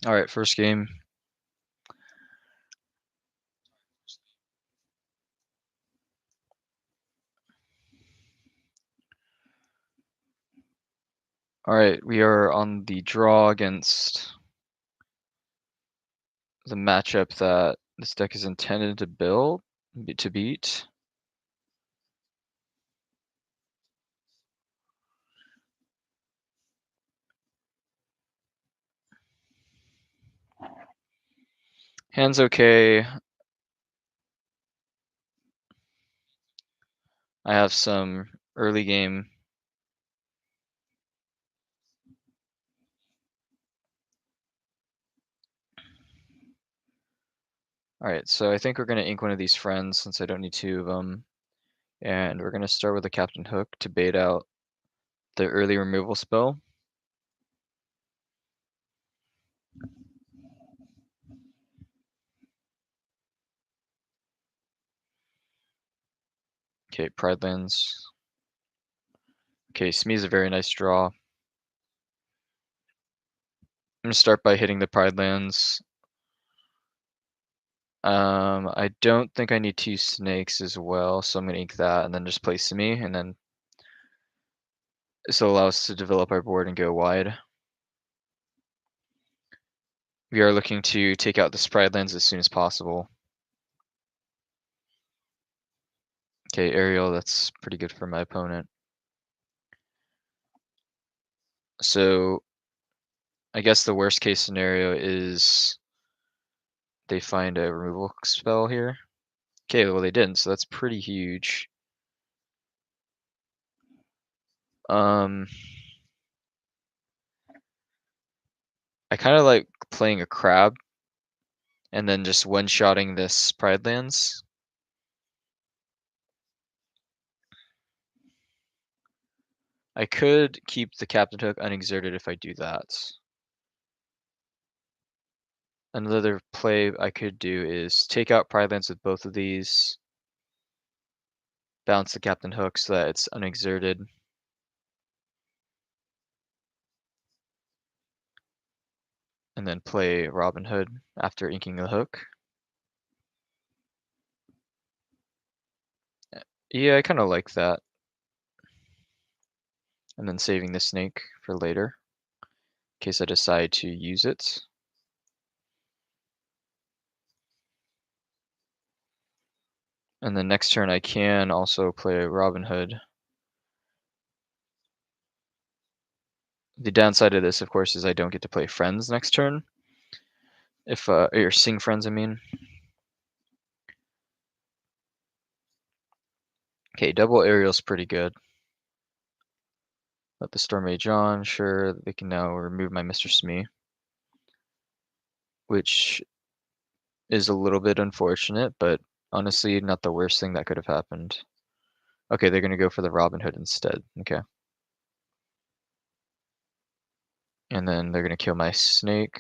All right, first game. All right, we are on the draw against the matchup that this deck is intended to beat. Hand's okay. I have some early game. All right, so I think we're gonna ink one of these friends since I don't need two of them. And we're gonna start with the Captain Hook to bait out the early removal spell. Okay, Pride lands. Okay, Smee's a very nice draw. I'm gonna start by hitting the Pride lands. I don't think I need two snakes as well, so I'm gonna ink that and then just play Smee, and then this will allow us to develop our board and go wide. We are looking to take out the Pride lands as soon as possible. Okay, Ariel, that's pretty good for my opponent. So I guess the worst case scenario is they find a removal spell here. Okay, well they didn't, so that's pretty huge. I kind of like playing a crab and then just one-shotting this Pride lands. I could keep the Captain Hook unexerted if I do that. Another play I could do is take out Pride lands with both of these, bounce the Captain Hook so that it's unexerted. And then play Robin Hood after inking the hook. Yeah, I kind of like that. And then saving the snake for later, in case I decide to use it. And then next turn I can also play Robin Hood. The downside of this, of course, is I don't get to play Friends next turn. If or Sing Friends, I mean. Okay, double Ariel's pretty good. Let the Storm Mage on, sure, they can now remove my Mr. Smee. Which is a little bit unfortunate, but honestly not the worst thing that could have happened. Okay, they're gonna go for the Robin Hood instead, okay. And then they're gonna kill my snake.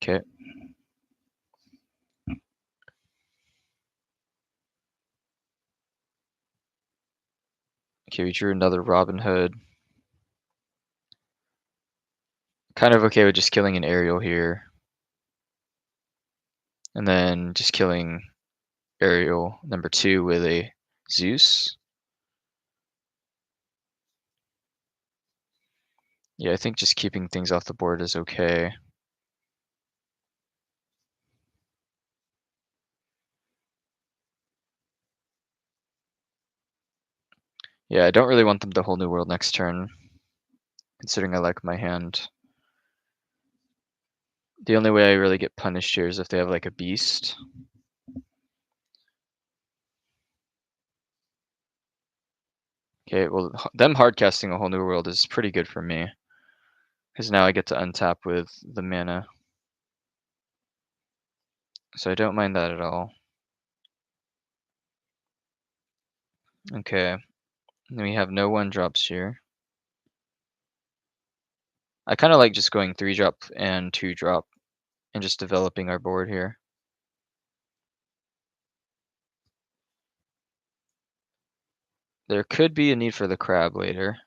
Okay. Okay, we drew another Robin Hood. Kind of okay with just killing an Ariel here. And then just killing Ariel number 2 with a Zeus. Yeah, I think just keeping things off the board is okay. Yeah, I don't really want them to Whole New World next turn, considering I like my hand. The only way I really get punished here is if they have like a beast. Okay, well, them hardcasting a Whole New World is pretty good for me, because now I get to untap with the mana. So I don't mind that at all. Okay, and we have no 1-drops here. I kind of like just going 3-drop and 2-drop and just developing our board here. There could be a need for the crab later.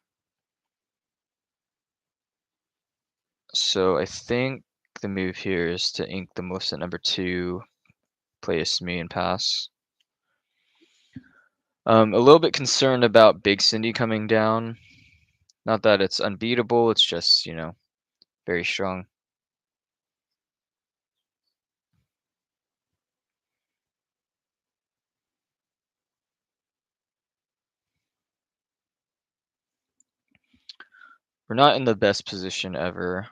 So I think the move here is to ink the most at number 2, play a Smee and pass. A little bit concerned about Big Cindy coming down. Not that it's unbeatable, it's just, very strong. We're not in the best position ever.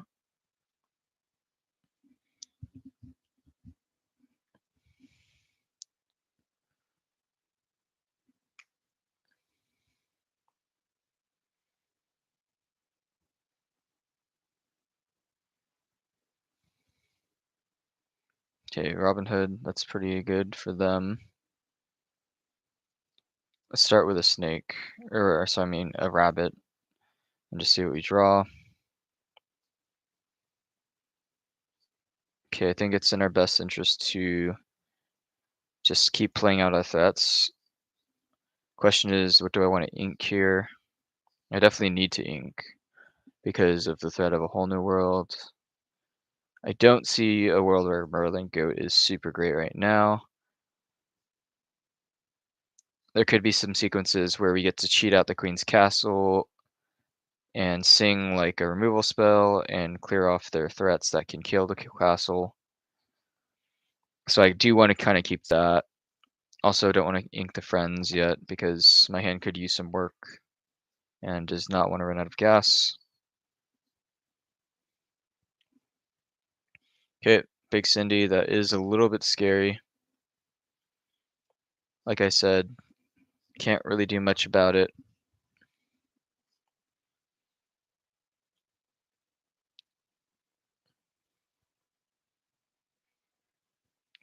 Okay, Robin Hood, that's pretty good for them. Let's start with a snake, a rabbit, and just see what we draw. Okay, I think it's in our best interest to just keep playing out our threats. Question is, what do I want to ink here? I definitely need to ink because of the threat of a whole new world. I don't see a world where Merlin Goat is super great right now. There could be some sequences where we get to cheat out the Queen's Castle and sing like a removal spell and clear off their threats that can kill the castle. So I do want to kind of keep that. Also, don't want to ink the friends yet because my hand could use some work and does not want to run out of gas. Okay, Big Cindy, that is a little bit scary. Like I said, can't really do much about it.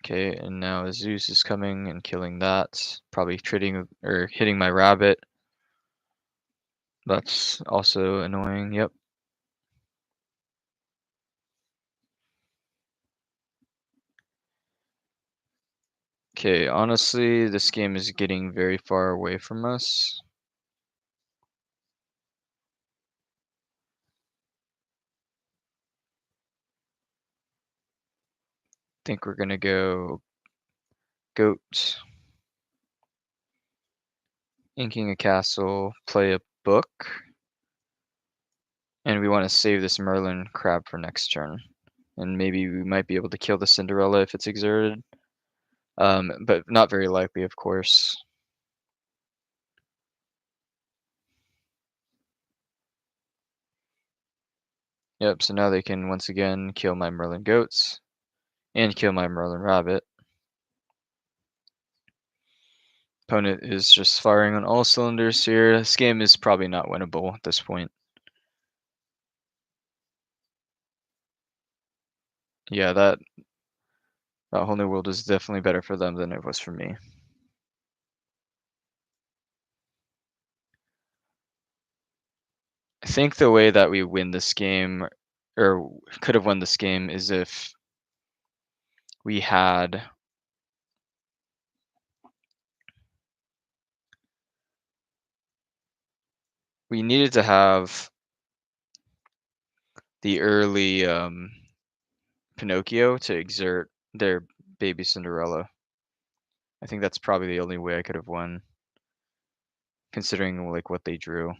Okay, and now Zeus is coming and killing that. Probably trading or hitting my rabbit. That's also annoying. Yep. Okay, honestly, this game is getting very far away from us. Think we're gonna go goat, inking a castle, play a book, and we want to save this Merlin crab for next turn. And maybe we might be able to kill the Cinderella if it's exerted. But not very likely, of course. Yep, so now they can once again kill my Merlin goats and kill my Merlin rabbit. Opponent is just firing on all cylinders here. This game is probably not winnable at this point. Yeah, that whole new world is definitely better for them than it was for me. I think the way that we win this game, or could have won this game, is if we needed to have the early Pinocchio to exert their baby Cinderella. I think that's probably the only way I could have won, considering like what they drew.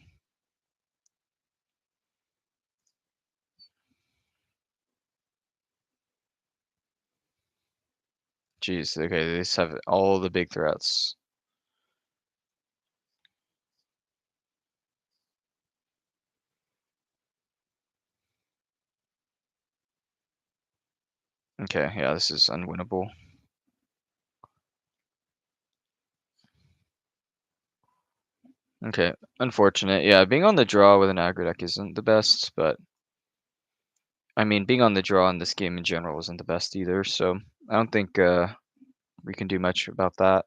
Jeez, okay, they just have all the big threats. Okay, yeah, this is unwinnable. Okay, unfortunate. Yeah, being on the draw with an aggro deck isn't the best, but I mean, being on the draw in this game in general isn't the best either, so I don't think we can do much about that.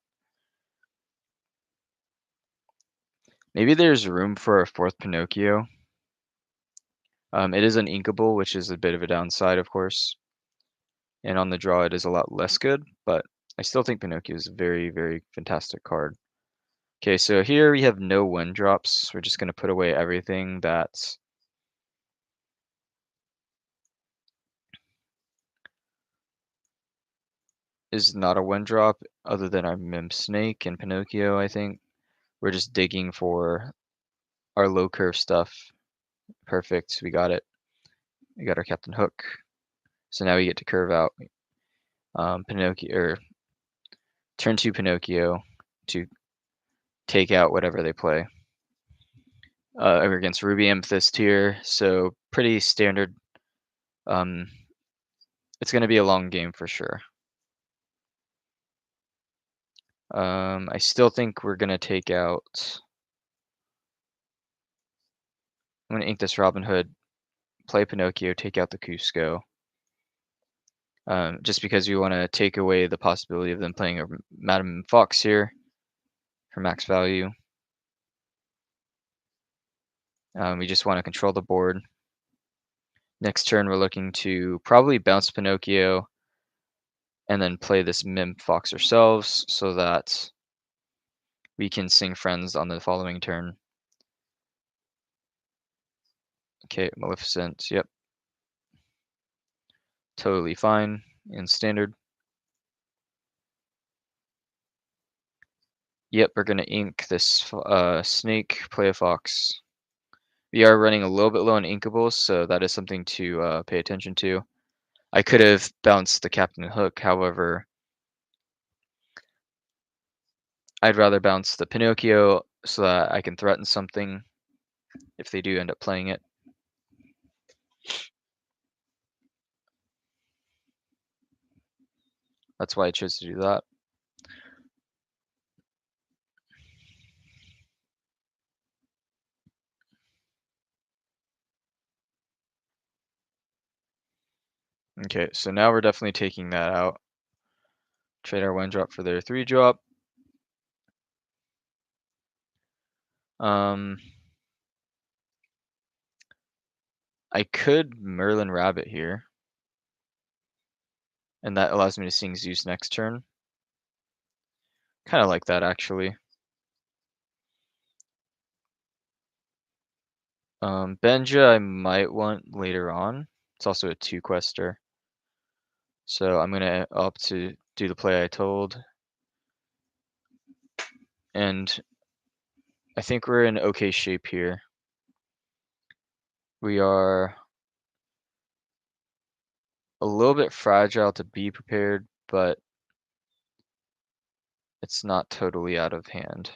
Maybe there's room for a fourth Pinocchio. It is uninkable, which is a bit of a downside, of course. And on the draw, it is a lot less good, but I still think Pinocchio is a very, very fantastic card. Okay, so here we have no one drops. We're just going to put away everything that is not a one drop other than our Mim Snake and Pinocchio, I think. We're just digging for our low curve stuff. Perfect, we got it. We got our Captain Hook. So now we get to curve out Pinocchio, or turn 2 Pinocchio to take out whatever they play. We're against Ruby Amethyst here, so pretty standard. It's going to be a long game for sure. I still think we're going to take out. I'm going to ink this Robin Hood, play Pinocchio, take out the Cusco. Just because we want to take away the possibility of them playing a Madame Fox here for max value. We just want to control the board. Next turn, we're looking to probably bounce Pinocchio and then play this Mim Fox ourselves so that we can sing Friends on the following turn. Okay, Maleficent, yep. Totally fine in standard. Yep, we're going to ink this snake, play a fox. We are running a little bit low on inkables, so that is something to pay attention to. I could have bounced the Captain Hook, however, I'd rather bounce the Pinocchio so that I can threaten something if they do end up playing it. That's why I chose to do that. Okay, so now we're definitely taking that out. Trade our 1-drop for their 3-drop. I could Merlin Rabbit here. And that allows me to sing Zeus next turn. Kind of like that, actually. Benja I might want later on. It's also a 2-quester. So I'm going to opt to do the play I told. And I think we're in okay shape here. We are a little bit fragile to be prepared, but it's not totally out of hand.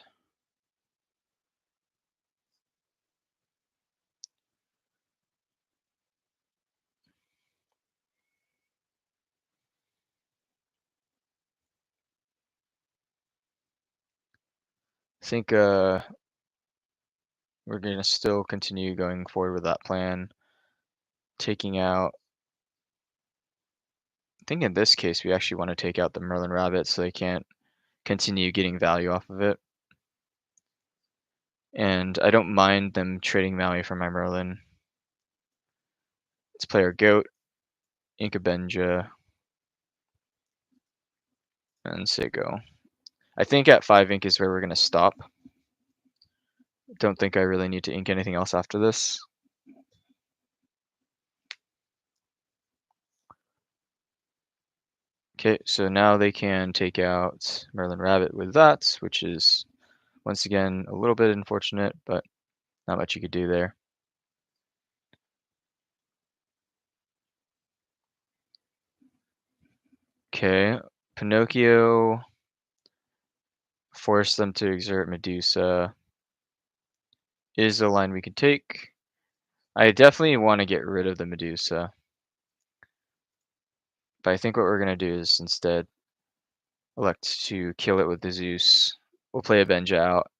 I think we're going to still continue going forward with that plan. Taking out, I think in this case, we actually want to take out the Merlin Rabbit so they can't continue getting value off of it. And I don't mind them trading Maui for my Merlin. Let's play our Goat, Inca Benja, and say go. I think at 5 ink is where we're going to stop. Don't think I really need to ink anything else after this. Okay, so now they can take out Merlin Rabbit with that, which is, once again, a little bit unfortunate, but not much you could do there. Okay, Pinocchio, force them to exert Medusa, is a line we could take. I definitely want to get rid of the Medusa. But I think what we're going to do is instead elect to kill it with the Zeus. We'll play a Benja out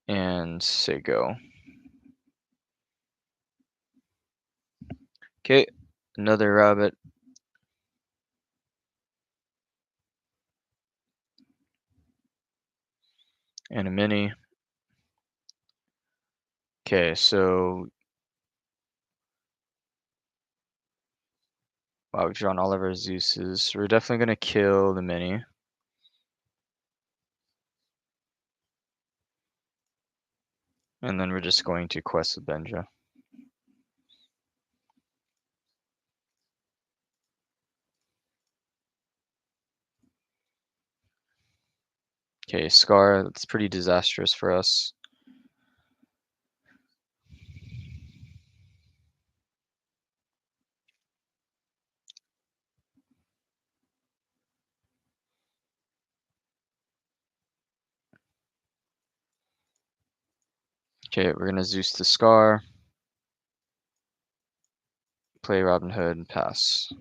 and say go. Okay, another rabbit. And a mini. Okay, so wow, we've drawn all of our Zeuses. We're definitely going to kill the mini. And then we're just going to quest with Benja. Okay, Scar, that's pretty disastrous for us. Okay, we're gonna Zeus the Scar, play Robin Hood, and pass.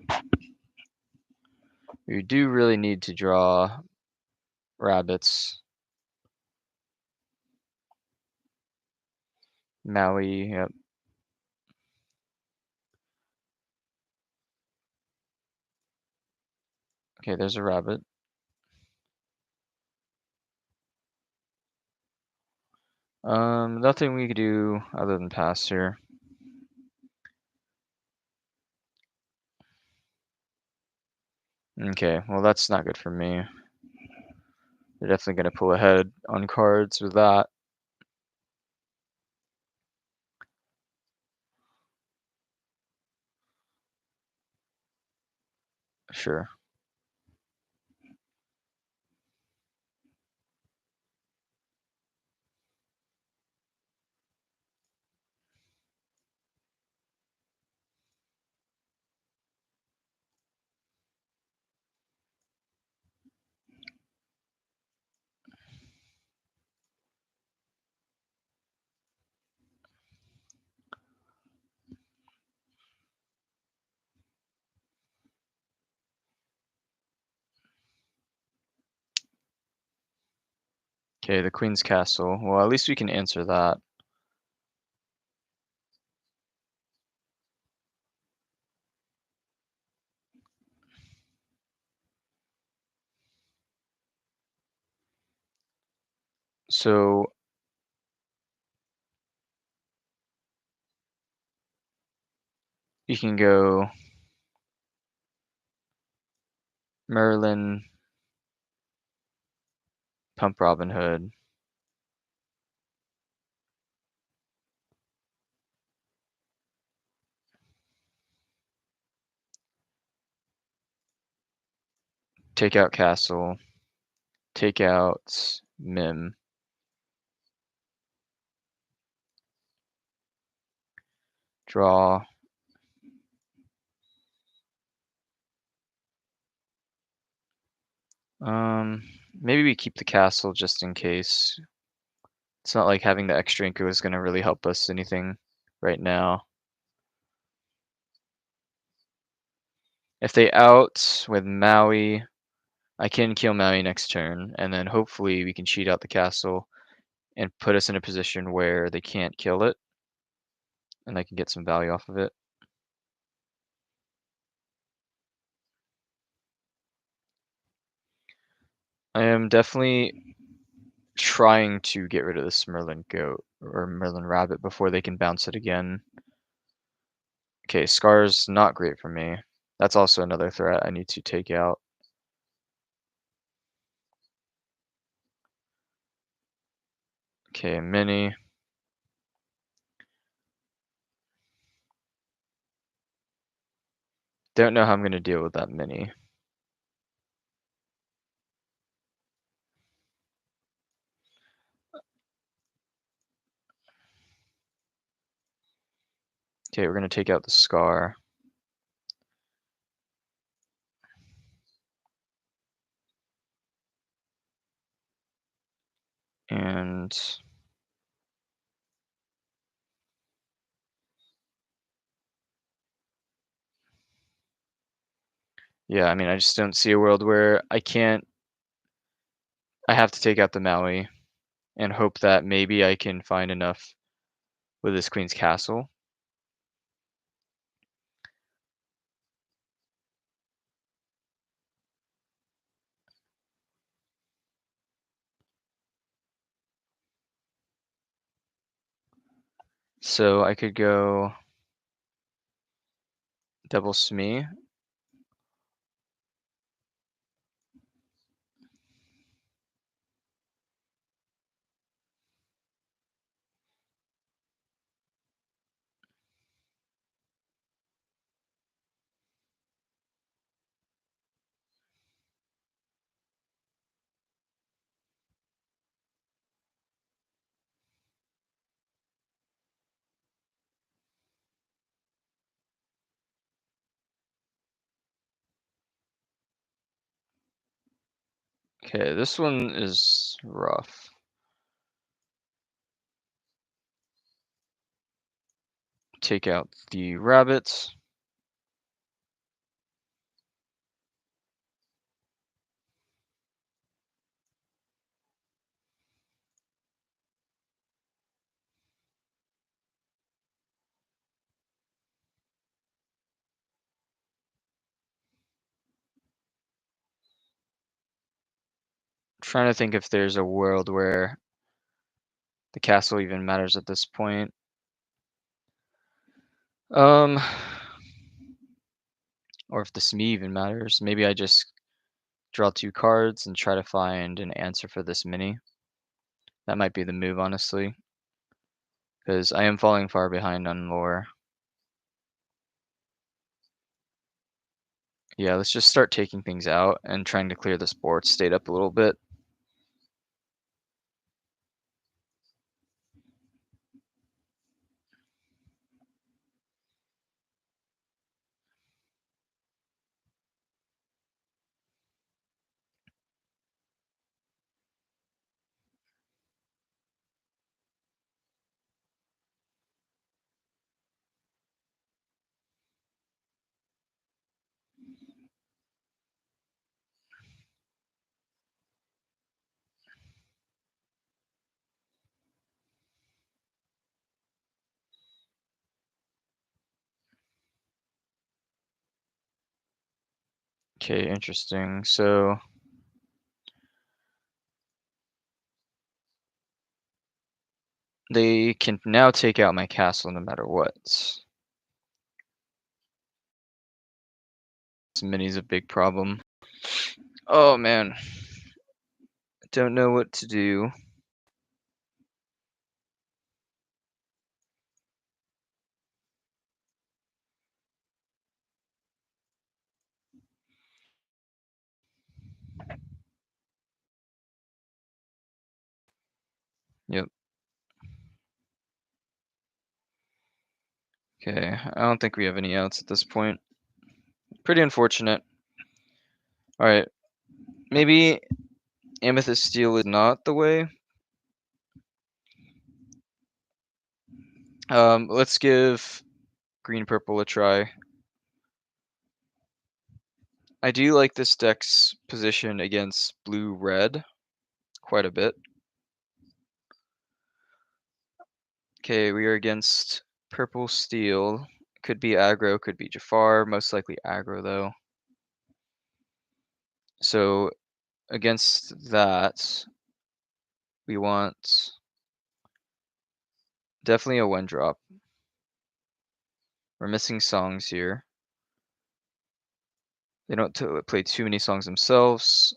We do really need to draw rabbits. Maui, yep. Okay, there's a rabbit. Nothing we could do other than pass here. Okay, well that's not good for me. They're definitely gonna pull ahead on cards with that. Sure. Okay, the Queen's Castle. Well, at least we can answer that. So you can go Merlin, Pump Robin Hood. Take out Castle. Take out Mim. Draw. Maybe we keep the castle just in case. It's not like having the extra Inko is gonna really help us anything right now. If they out with Maui, I can kill Maui next turn, and then hopefully we can cheat out the castle and put us in a position where they can't kill it, and I can get some value off of it. I am definitely trying to get rid of this Merlin goat or Merlin rabbit before they can bounce it again. Okay, Scar's not great for me. That's also another threat I need to take out. Okay, Mini. Don't know how I'm going to deal with that Mini. Okay, we're going to take out the Scar. And yeah, I mean, I just don't see a world where I can't. I have to take out the Maui and hope that maybe I can find enough with this Queen's Castle. So I could go double Smee. Okay, this one is rough. Take out the rabbits. Trying to think if there's a world where the castle even matters at this point. Um, or if the SME even matters. Maybe I just draw 2 cards and try to find an answer for this mini. That might be the move, honestly, because I am falling far behind on lore. Yeah, let's just start taking things out and trying to clear this board state up a little bit. Okay, interesting. So they can now take out my castle no matter what. This mini's a big problem. Oh man, don't know what to do. Yep. Okay, I don't think we have any outs at this point. Pretty unfortunate. All right, maybe Amethyst Steel is not the way. Let's give green purple a try. I do like this deck's position against blue red quite a bit. Okay, we are against purple steel. Could be aggro, could be Jafar, most likely aggro though. So against that, we want definitely a 1-drop. We're missing songs here. They don't play too many songs themselves.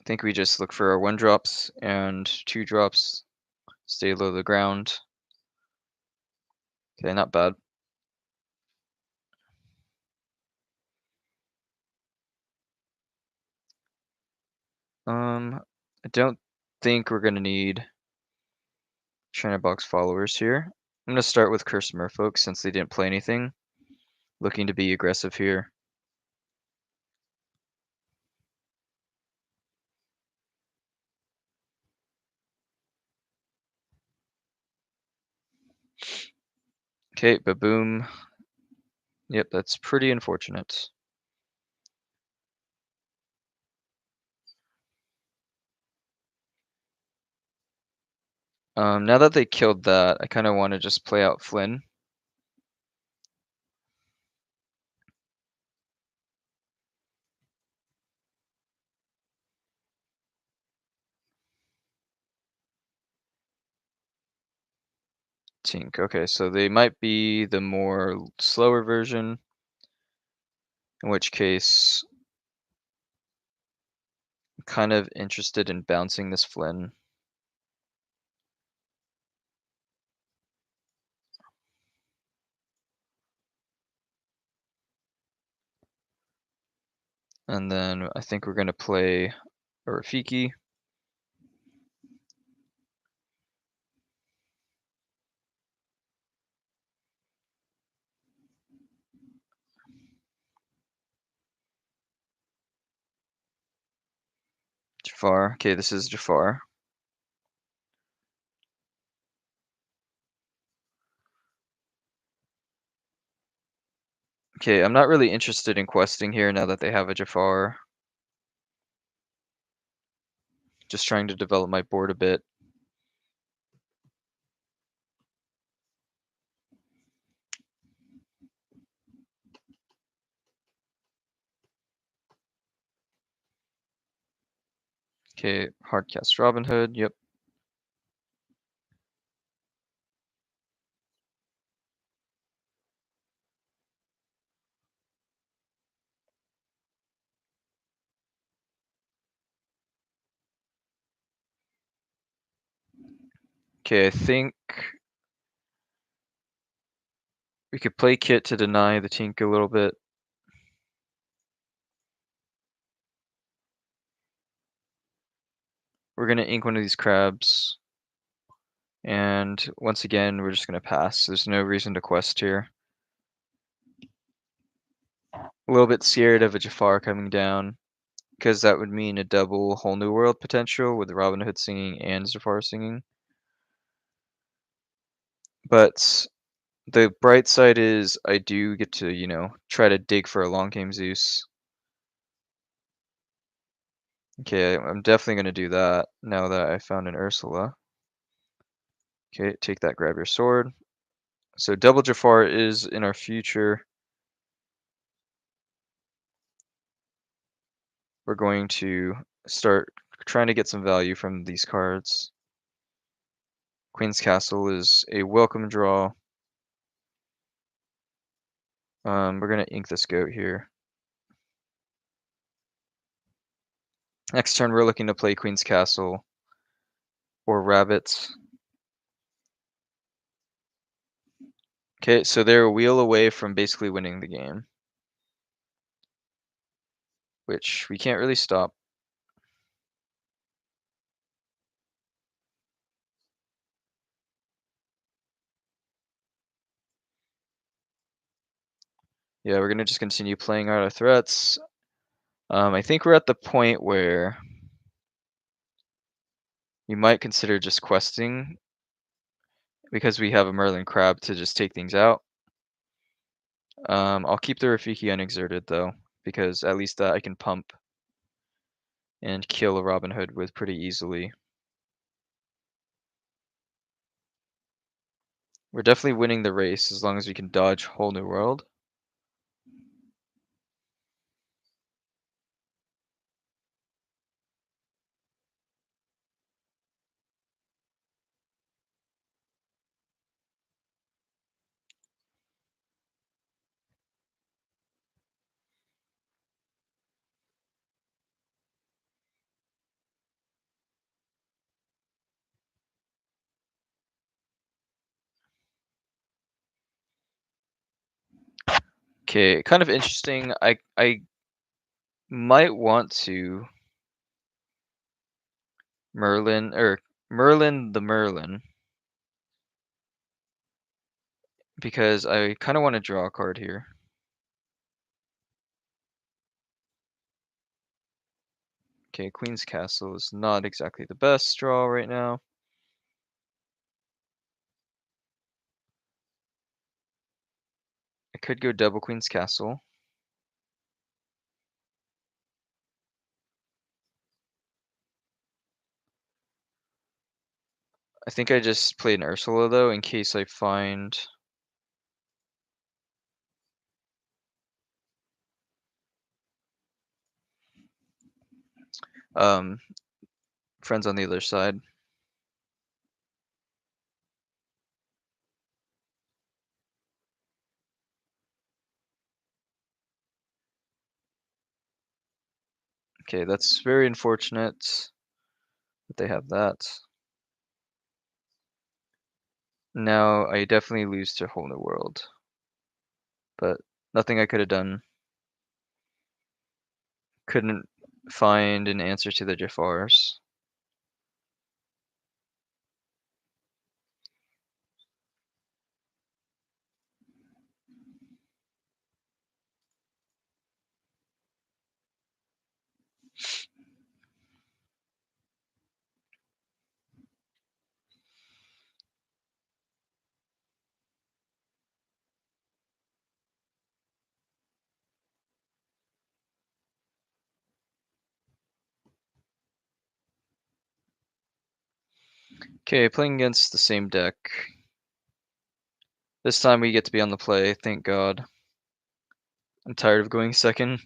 I think we just look for our 1-drops and 2-drops. Stay low to the ground. Okay, not bad. I don't think we're gonna need China Box followers here. I'm gonna start with Curse Merfolk since they didn't play anything. Looking to be aggressive here. Okay, Baboom. Yep, that's pretty unfortunate. Now that they killed that, I kind of want to just play out Flynn. Tink. Okay, so they might be the more slower version, in which case I'm kind of interested in bouncing this Flynn. And then I think we're going to play a Rafiki. Jafar. Okay, this is Jafar. Okay, I'm not really interested in questing here now that they have a Jafar. Just trying to develop my board a bit. Okay, hardcast Robin Hood, yep. Okay, I think we could play Kit to deny the Tink a little bit. We're gonna ink one of these crabs. And once again, we're just gonna pass. There's no reason to quest here. A little bit scared of a Jafar coming down, because that would mean a double whole new world potential with Robin Hood singing and Jafar singing. But the bright side is I do get to, you know, try to dig for a long game Zeus. Okay, I'm definitely gonna do that now that I found an Ursula. Okay, take that, grab your sword. So double Jafar is in our future. We're going to start trying to get some value from these cards. Queen's Castle is a welcome draw. We're gonna ink this goat here. Next turn, we're looking to play Queen's Castle or rabbits. Okay, so they're a wheel away from basically winning the game, which we can't really stop. Yeah, we're gonna just continue playing out our threats. I think we're at the point where we might consider just questing because we have a Merlin Crab to just take things out. I'll keep the Rafiki unexerted though, because at least I can pump and kill a Robin Hood with pretty easily. We're definitely winning the race as long as we can dodge Whole New World. Okay, kind of interesting. I might want to Merlin the Merlin because I kind of want to draw a card here. Okay, Queen's Castle is not exactly the best draw right now. I could go double Queen's Castle. I think I just played an Ursula though in case I find friends on the other side. Okay, that's very unfortunate that they have that. Now I definitely lose to Whole New World, but nothing I could have done. Couldn't find an answer to the Jafars. Okay, playing against the same deck. This time we get to be on the play, thank God. I'm tired of going second.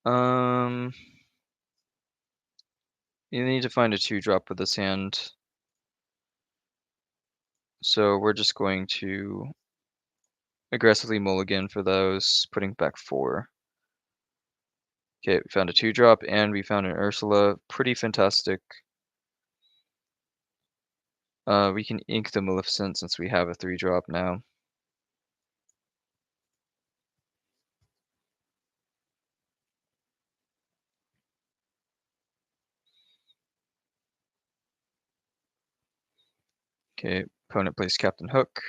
You need to find a 2-drop with this hand. So we're just going to aggressively mulligan for those, putting back 4. Okay, we found a 2-drop and we found an Ursula. Pretty fantastic. We can ink the Maleficent since we have a 3-drop now. Okay, opponent plays Captain Hook.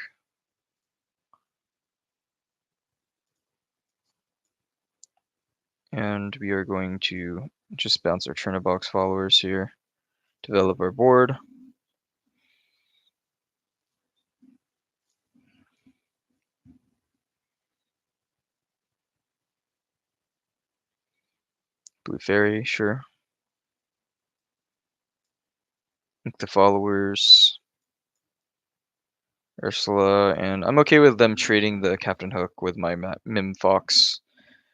And we are going to just bounce our Churnabox followers here. Develop our board. Blue Fairy, sure. Ink the followers. Ursula, and I'm okay with them trading the Captain Hook with my Mim Fox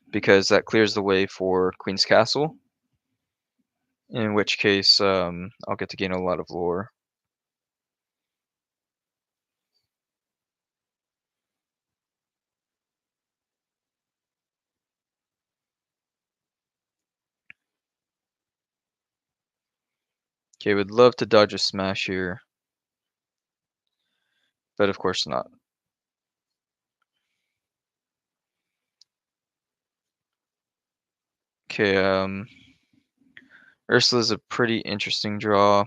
because that clears the way for Queen's Castle. In which case, I'll get to gain a lot of lore. Okay, would love to dodge a smash here, but of course not. Okay, Ursula's a pretty interesting draw. I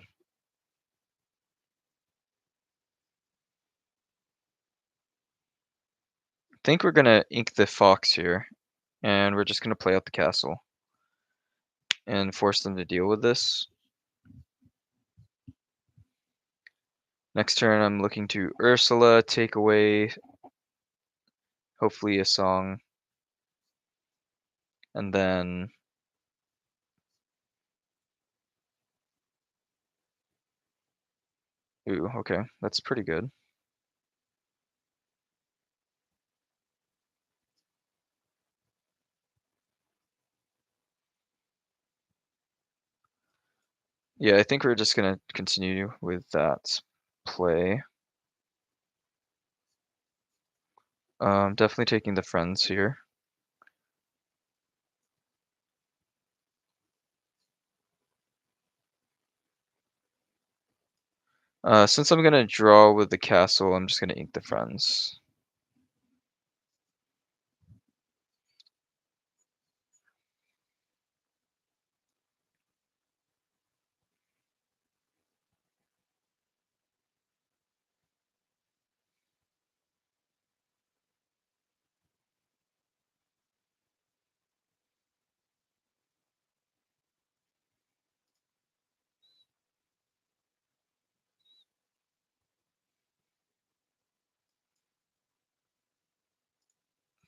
think we're gonna ink the Fox here, and we're just gonna play out the castle and force them to deal with this. Next turn, I'm looking to Ursula, take away, hopefully a song, and then ooh, okay, that's pretty good. Yeah, I think we're just gonna continue with that play. Definitely taking the friends here. Since I'm gonna draw with the castle, I'm just gonna ink the friends.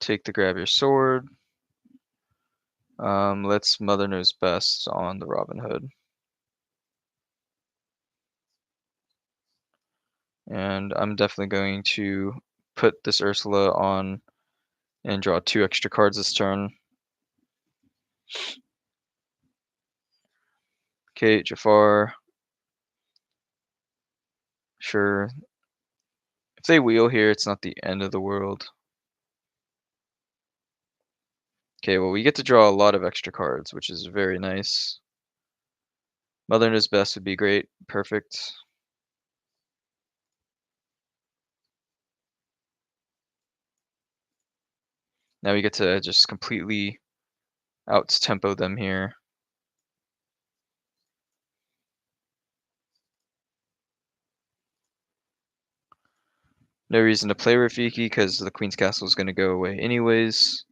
Take the grab your sword. Let's Mother Knows Best on the Robin Hood. And I'm definitely going to put this Ursula on and draw 2 extra cards this turn. Okay, Jafar. Sure. If they wheel here, it's not the end of the world. Okay, well, we get to draw a lot of extra cards, which is very nice. Mother Knows Best would be great. Perfect. Now we get to just completely out-tempo them here. No reason to play Rafiki because the Queen's Castle is going to go away anyways.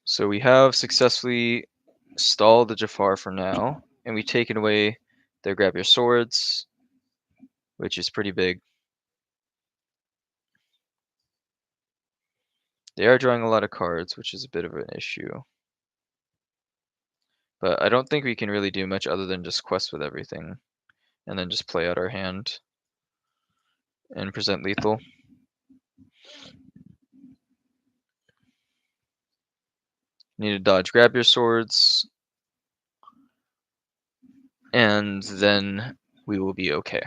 So we have successfully stalled the Jafar for now, and we've taken away their Grab Your Swords, which is pretty big. They are drawing a lot of cards, which is a bit of an issue. But I don't think we can really do much other than just quest with everything, and then just play out our hand and present lethal. Need to dodge, grab your swords, and then we will be okay.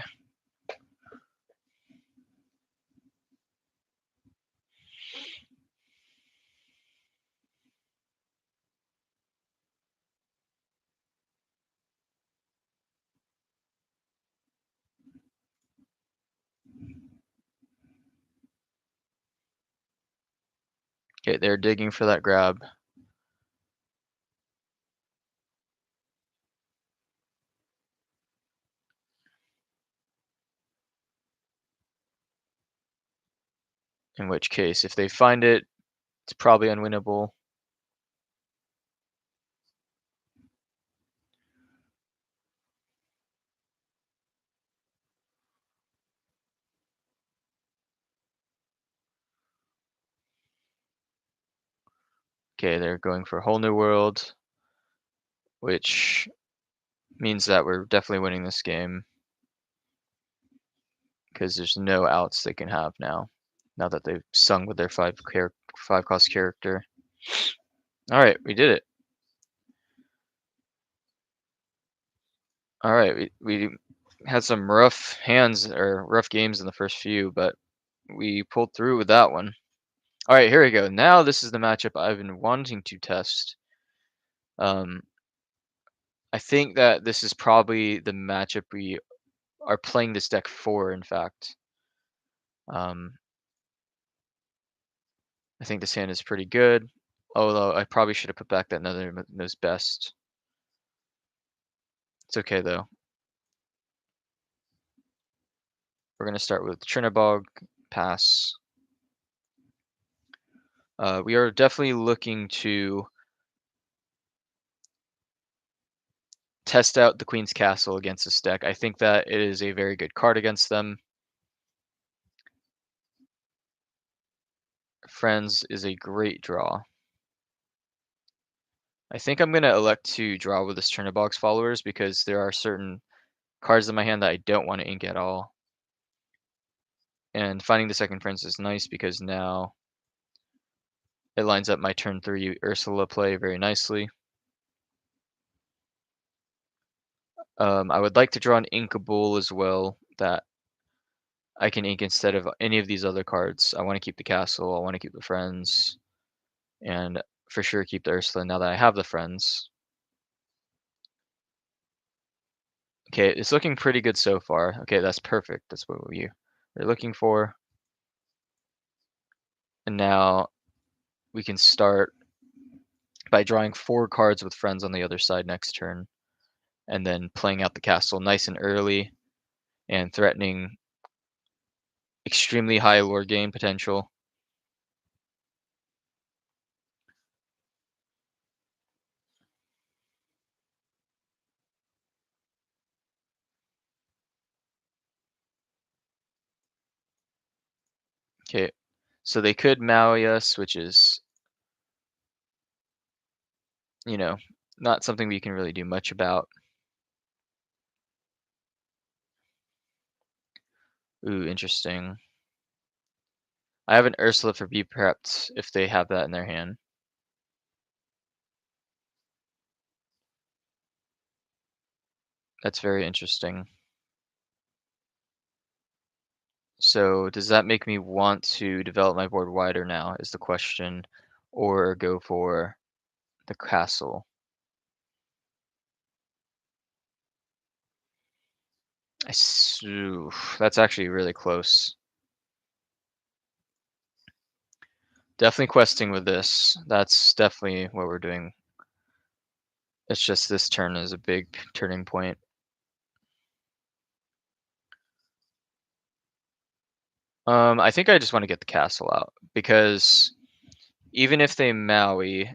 Okay, they're digging for that grab. In which case, if they find it, it's probably unwinnable. Okay, they're going for a whole new world, which means that we're definitely winning this game because there's no outs they can have now. Now that they've sung with their five cost character. All right, we did it. All right, we had some rough hands or rough games in the first few, but we pulled through with that one. All right, here we go. Now this is the matchup I've been wanting to test. Um, I think that this is probably the matchup we are playing this deck for, in fact. Um, I think this hand is pretty good, although I probably should have put back that another knows best. It's okay though. We're gonna start with Trinabog, pass. We are definitely looking to test out the Queen's Castle against this deck. I think that it is a very good card against them. Friends is a great draw. I think I'm going to elect to draw with this Chernabog's followers because there are certain cards in my hand that I don't want to ink at all. And finding the second Friends is nice because now it lines up my turn 3 Ursula play very nicely. I would like to draw an Inkable as well that I can ink instead of any of these other cards. I want to keep the castle, I want to keep the friends, and for sure keep the Ursula now that I have the friends. Okay, it's looking pretty good so far. Okay, that's perfect. That's what we're looking for. And now we can start by drawing 4 cards with friends on the other side next turn, and then playing out the castle nice and early and threatening extremely high lore gain potential. Okay, so they could Maui us, which is, you know, not something we can really do much about. Ooh, interesting. I have an Ursula for Be Prepped if they have that in their hand. That's very interesting. So does that make me want to develop my board wider now is the question, or go for the castle? Oof, that's actually really close. Definitely questing with this. That's definitely what we're doing. It's just this turn is a big turning point. I think I just want to get the castle out because even if they Maui,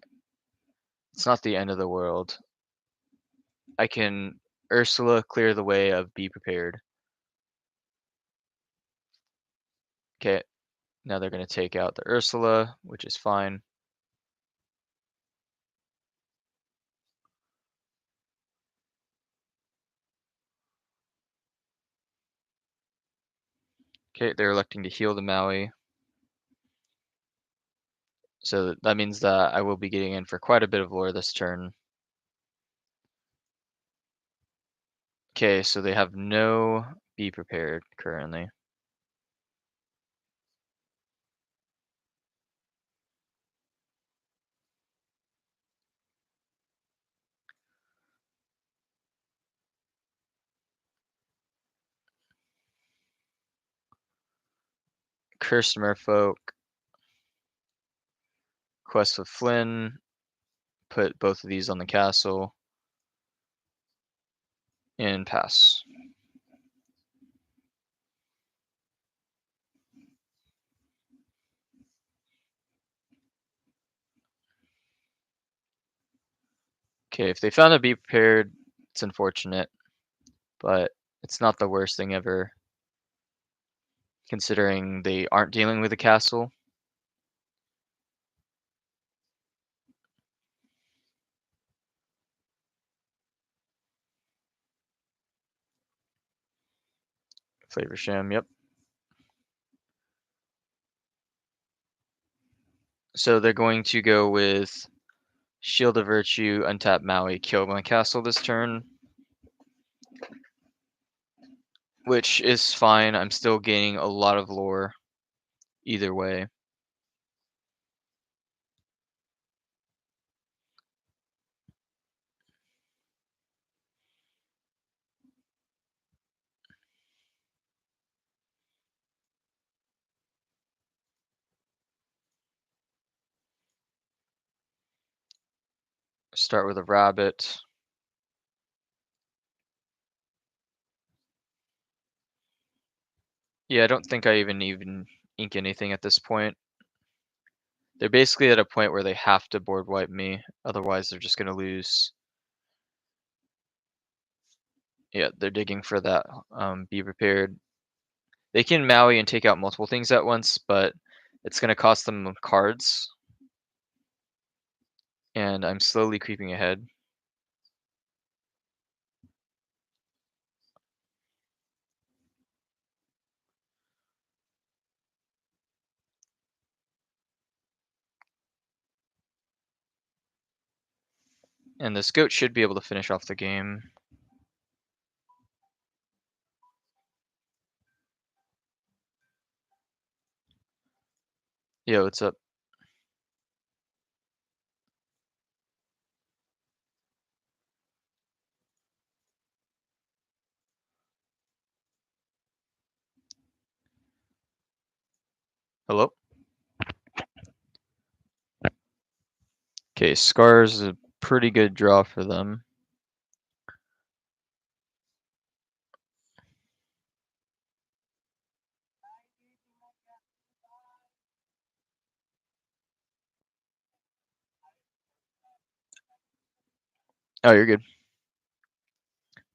it's not the end of the world. I can Ursula clear the way of Be Prepared. Okay, Now they're going to take out the Ursula, which is fine. Okay, they're electing to heal the Maui. So that means that I will be getting in for quite a bit of lore this turn. Okay, so they have no Be Prepared currently. Cursed Merfolk, Quest with Flynn, put both of these on the castle, and pass. Okay, if they found a Be Prepared, it's unfortunate, but it's not the worst thing ever, considering they aren't dealing with a castle. Flavor Sham, yep. So they're going to go with Shield of Virtue, untap Maui, kill my castle this turn, which is fine. I'm still gaining a lot of lore either way. Start with a rabbit. Yeah, I don't think I even ink anything at this point. They're basically at a point where they have to board wipe me, otherwise they're just gonna lose. Yeah, they're digging for that. Be prepared. They can Maui and take out multiple things at once, but it's gonna cost them cards. And I'm slowly creeping ahead. And this goat should be able to finish off the game. Yo, what's up? Hello? Okay, Scar's is a pretty good draw for them. Oh, you're good.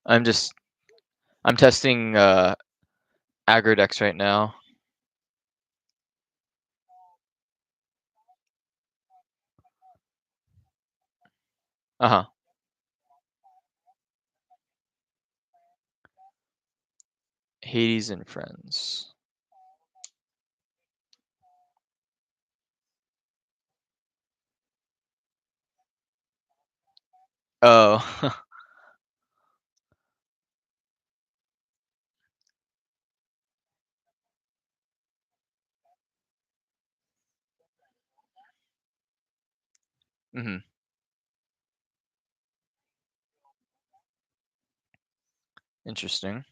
I'm testing aggro decks right now. Uh-huh. Hades and Friends. Oh. hmm Interesting.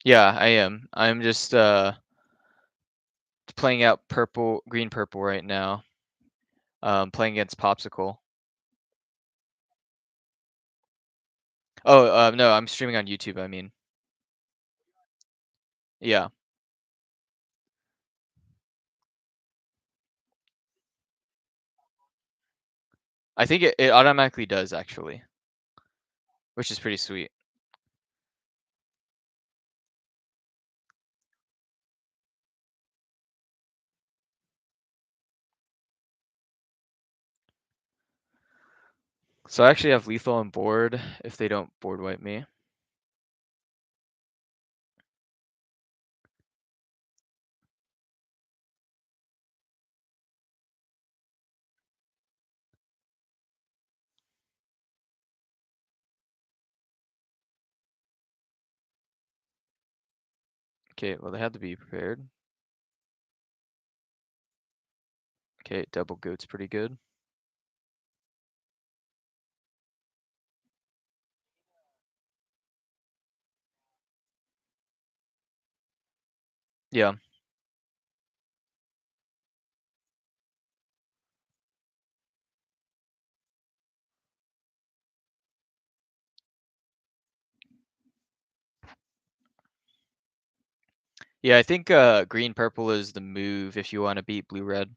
Yeah, I am. I'm just playing out green purple right now. Playing against Popsicle. Oh, no, I'm streaming on YouTube, I mean. Yeah. I think it automatically does actually, which is pretty sweet. So I actually have lethal on board if they don't board wipe me. Okay, well they had to be prepared. Okay, double goat's pretty good. Yeah. Yeah, I think green purple is the move if you want to beat blue red.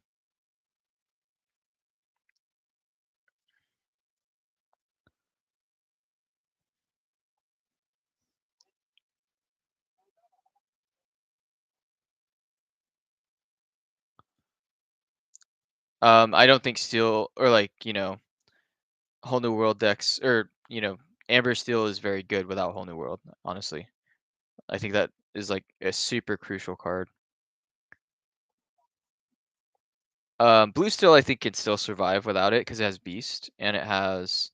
I don't think steel or like, whole new world decks or, amber steel is very good without whole new world, honestly. I think that is like a super crucial card. Blue steel I think can still survive without it because it has beast and it has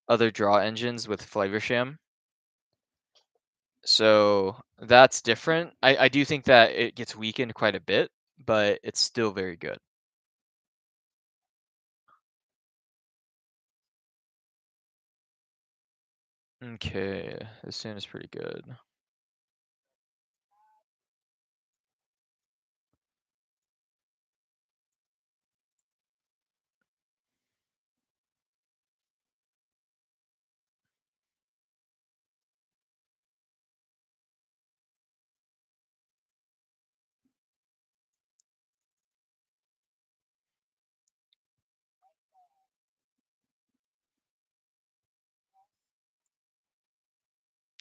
other draw engines with Flavorsham. So that's different. I do think that it gets weakened quite a bit, but it's still very good. Okay, this hand is pretty good.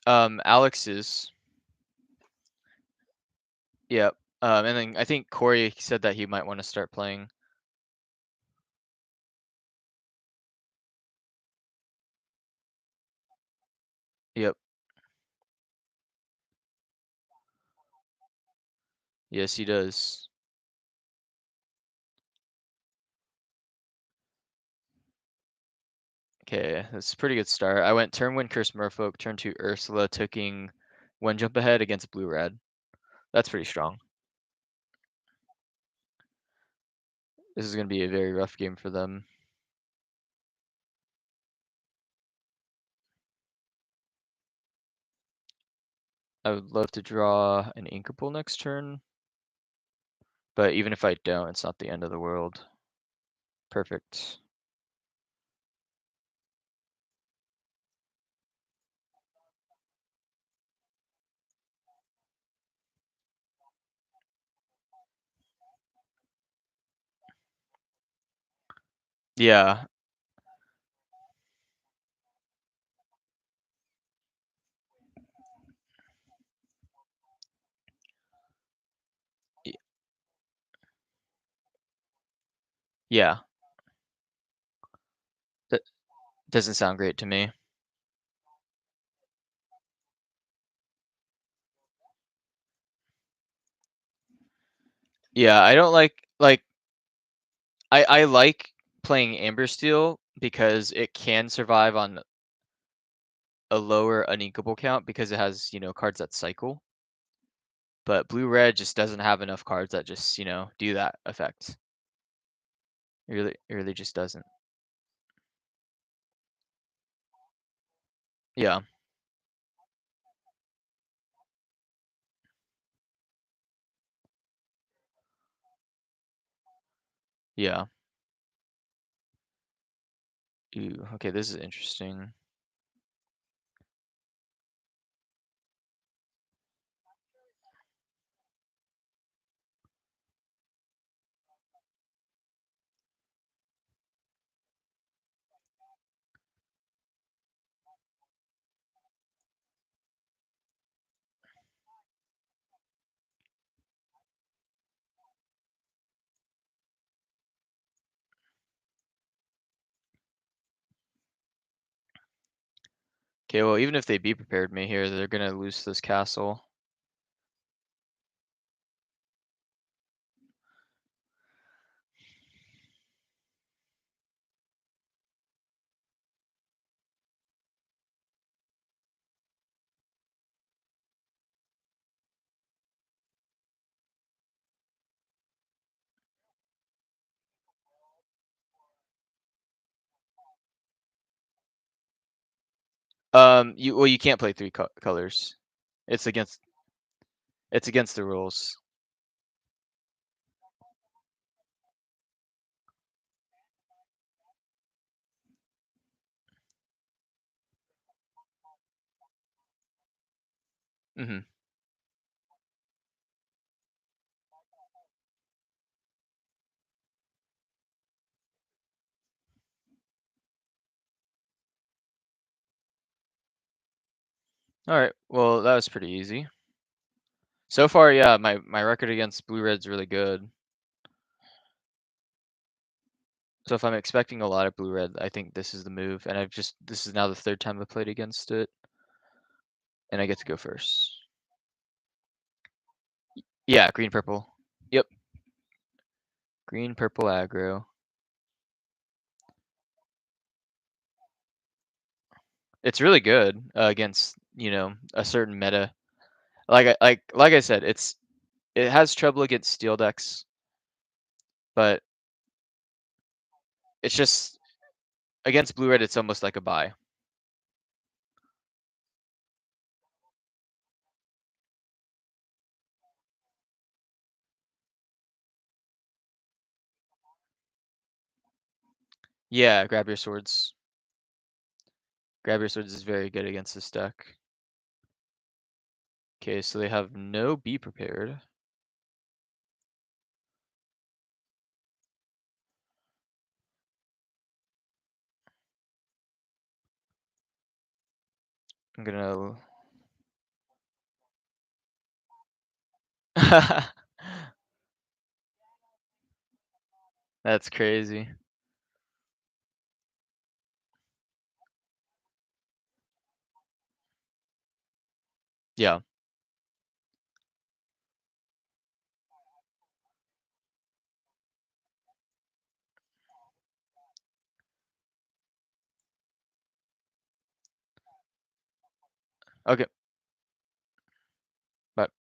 Alex is, yep. And then I think Corey said that he might want to start playing. Yep. Yes, he does. Okay, that's a pretty good start. I went turn 1 Curse Merfolk, turn 2 Ursula, taking 1 jump ahead against blue red. That's pretty strong. This is going to be a very rough game for them. I would love to draw an Inkable next turn, but even if I don't, it's not the end of the world. Perfect. Yeah. y- Yeah. That doesn't sound great to me. Yeah, I don't like I like playing Amber Steel because it can survive on a lower uninkable count because it has, cards that cycle. But blue red just doesn't have enough cards that just, do that effect. It really just doesn't. Yeah. Yeah. Ooh, okay, this is interesting. Okay, well, even if they be prepared me here, they're gonna lose this castle. You can't play three colors. It's against the rules. Hmm. All right. Well, that was pretty easy. So far, yeah, my record against blue-red's really good. So if I'm expecting a lot of blue-red, I think this is the move. And this is now the third time I've played against it. And I get to go first. Yeah, green-purple. Yep. Green-purple aggro. It's really good against, a certain meta. Like I said, it has trouble against steel decks, but it's just against blue-red, it's almost like a buy. Yeah, grab your swords. Grab your swords is very good against this deck. Okay, so they have no be prepared. I'm gonna. That's crazy. Yeah. Okay. But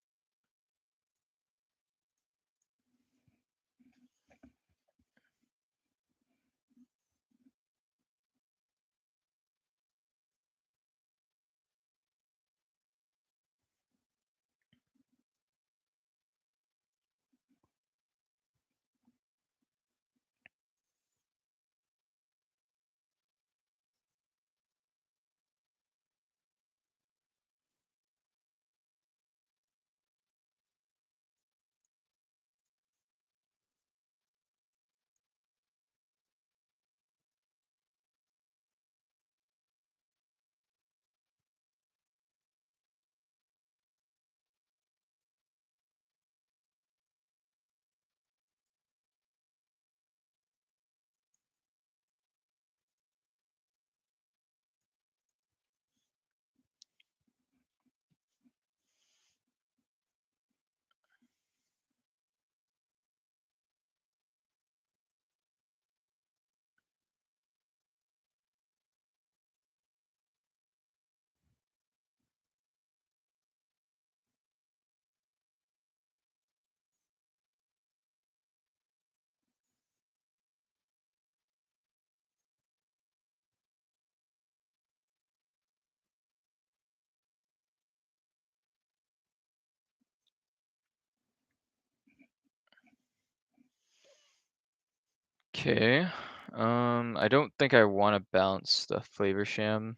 okay. I don't think I want to bounce the flavor sham,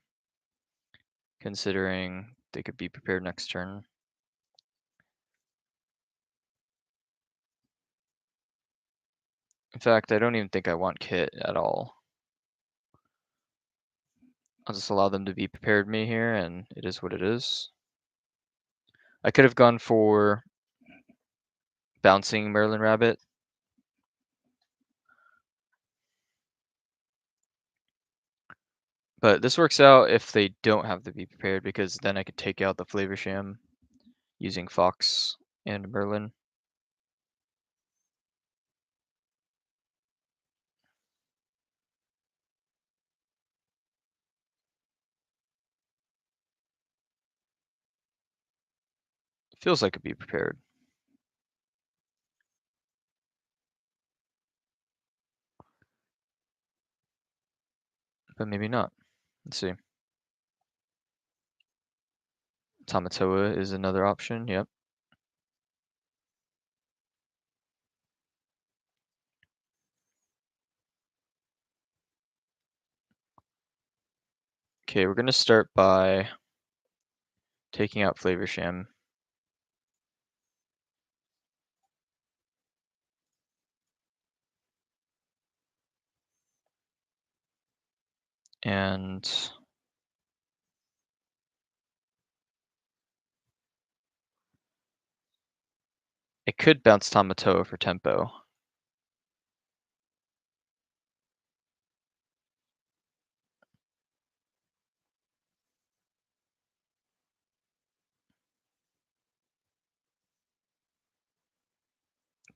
considering they could be prepared next turn. In fact, I don't even think I want kit at all. I'll just allow them to be prepared me here, and it is what it is. I could have gone for bouncing Merlin Rabbit. But this works out if they don't have to be prepared, because then I could take out the Flavor Sham using Fox and Merlin. Feels like it'd be prepared, but maybe not. Let's see. Tamatoa is another option. Yep. Okay, we're gonna start by taking out Flavor Sham. And I could bounce Tamatoa for tempo.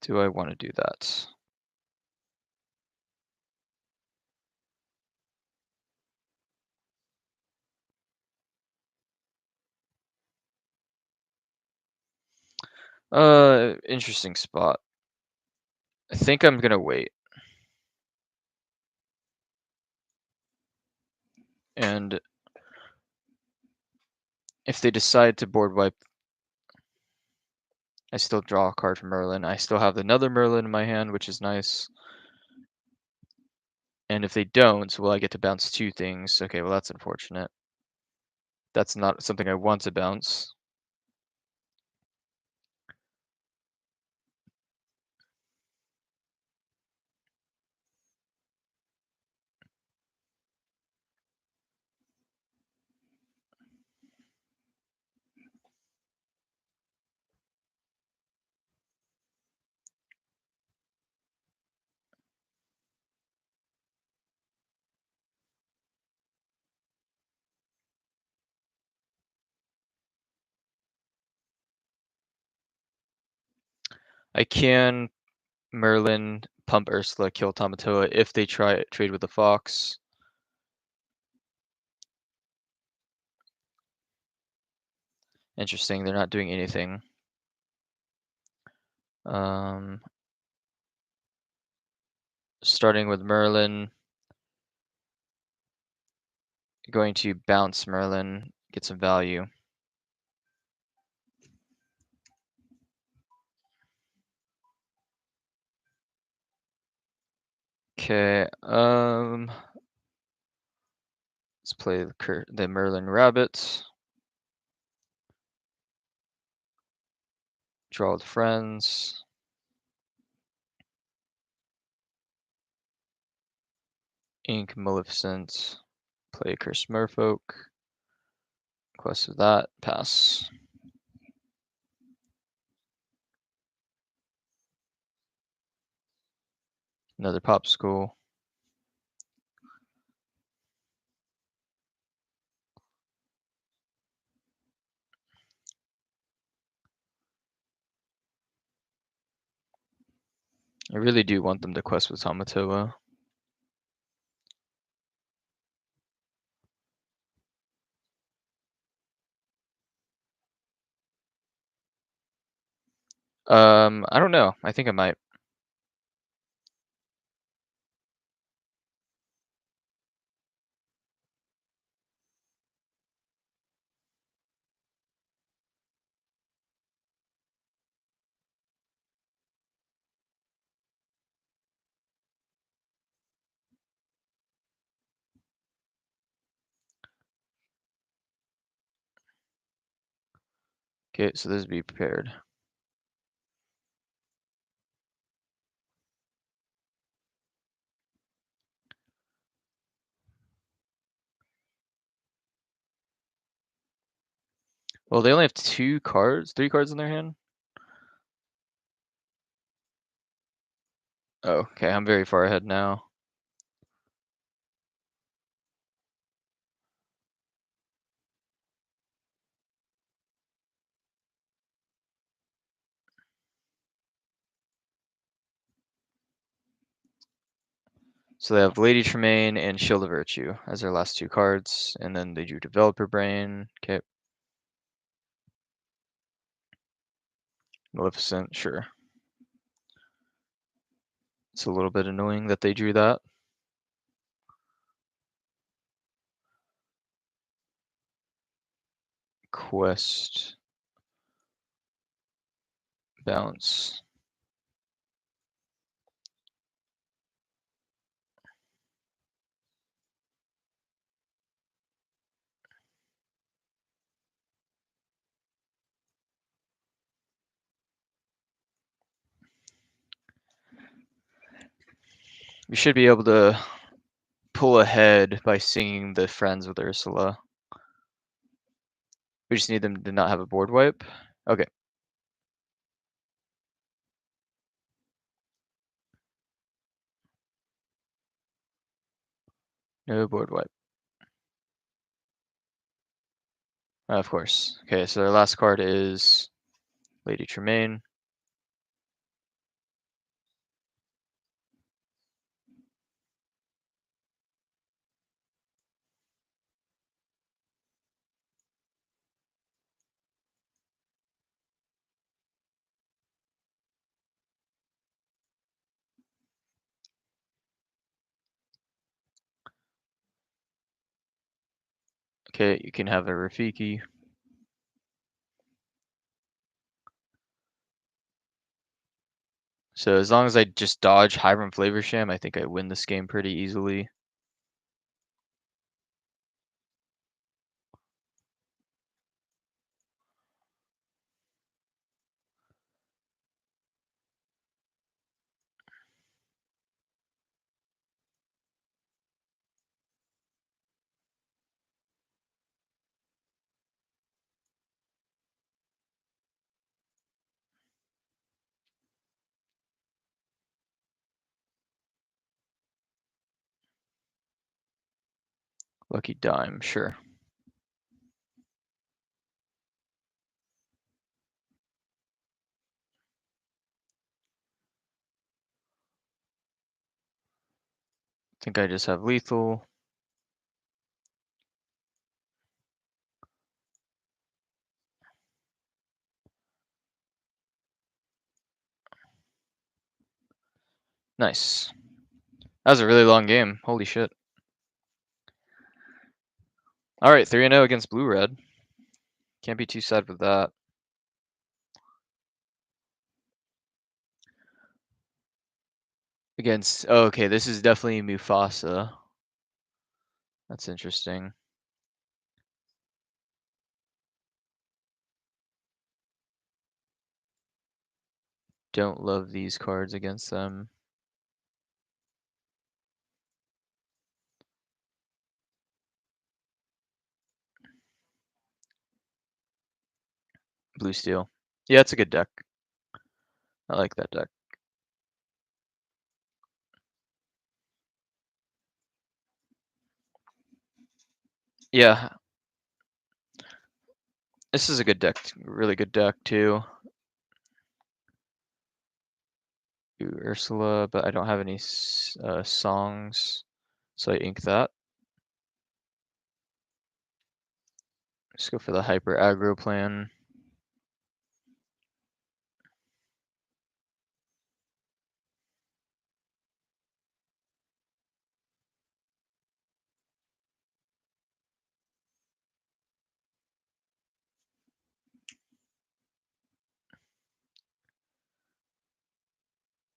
Do I want to do that? Interesting spot. I think I'm gonna wait. And if they decide to board wipe, I still draw a card from Merlin. I still have another Merlin in my hand, which is nice. And if they don't, well, I get to bounce two things. Okay, well, that's unfortunate. That's not something I want to bounce. I can Merlin, pump Ursula, kill Tamatoa if they try trade with the Fox. Interesting, they're not doing anything. Starting with Merlin, going to bounce Merlin, get some value. Okay, let's play the Merlin Rabbit. Draw with friends. Ink Maleficent. Play Curse Merfolk. Quest of that. Pass. Another Popsicle. I really do want them to quest with Tamatoa. I don't know. I think I might. Okay, so this be prepared. Well, they only have three cards in their hand. Oh, okay, I'm very far ahead now. So they have Lady Tremaine and Shield of Virtue as their last 2 cards, and then they drew Developer Brain. Okay. Maleficent, sure. It's a little bit annoying that they drew that. Quest. Bounce. We should be able to pull ahead by singing the Friends with Ursula. We just need them to not have a board wipe. Okay. No board wipe. Of course. Okay, so their last card is Lady Tremaine. Okay, you can have a Rafiki. So as long as I just dodge Hiram Flavorsham, I think I win this game pretty easily. Lucky Dime, sure. I think I just have lethal. Nice. That was a really long game. Holy shit. All right, 3-0 against Blue-Red. Can't be too sad with that. Against, oh, okay, this is definitely Mufasa. That's interesting. Don't love these cards against them. Blue Steel. Yeah, it's a good deck. I like that deck. Yeah, this is a good deck. Really good deck, too. Ooh, Ursula, but I don't have any songs, so I ink that. Just go for the hyper aggro plan.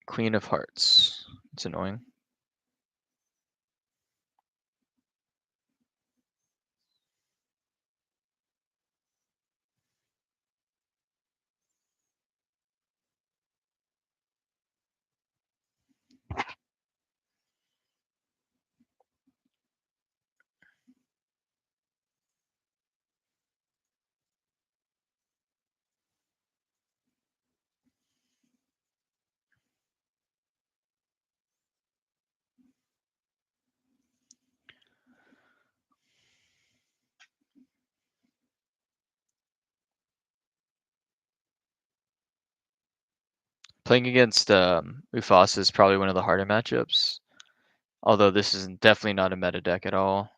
Queen of Hearts. It's annoying. Playing against Mufasa is probably one of the harder matchups. Although this is definitely not a meta deck at all.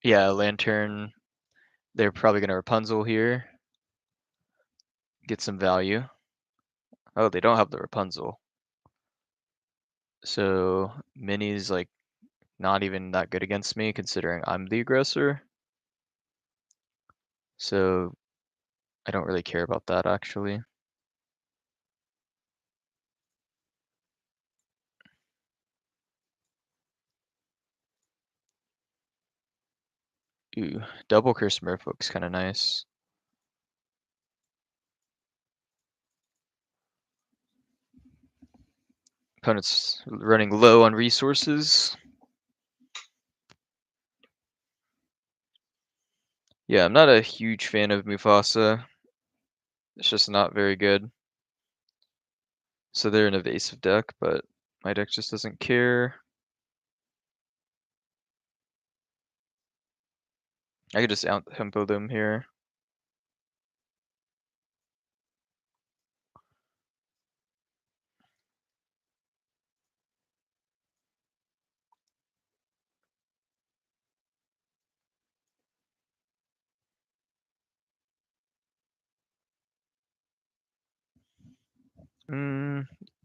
Yeah, Lantern. They're probably gonna Rapunzel here. Get some value. Oh, they don't have the Rapunzel. So Minnie's like not even that good against me considering I'm the aggressor. So I don't really care about that actually. Ooh, double Curse Merfolk's kind of nice. Opponent's running low on resources. Yeah, I'm not a huge fan of Mufasa. It's just not very good. So they're an evasive deck, but my deck just doesn't care. I could just out-tempo them here.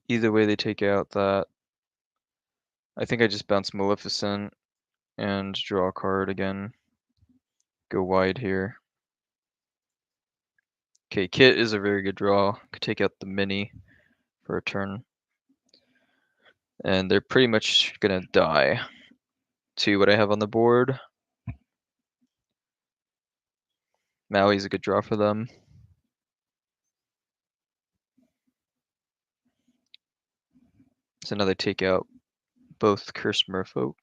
Either way they take out that. I think I just bounce Maleficent and draw a card again. Go wide here. Okay, Kit is a very good draw. Could take out the mini for a turn. And they're pretty much gonna die to what I have on the board. Maui's a good draw for them. So now they take out both Cursed Merfolk.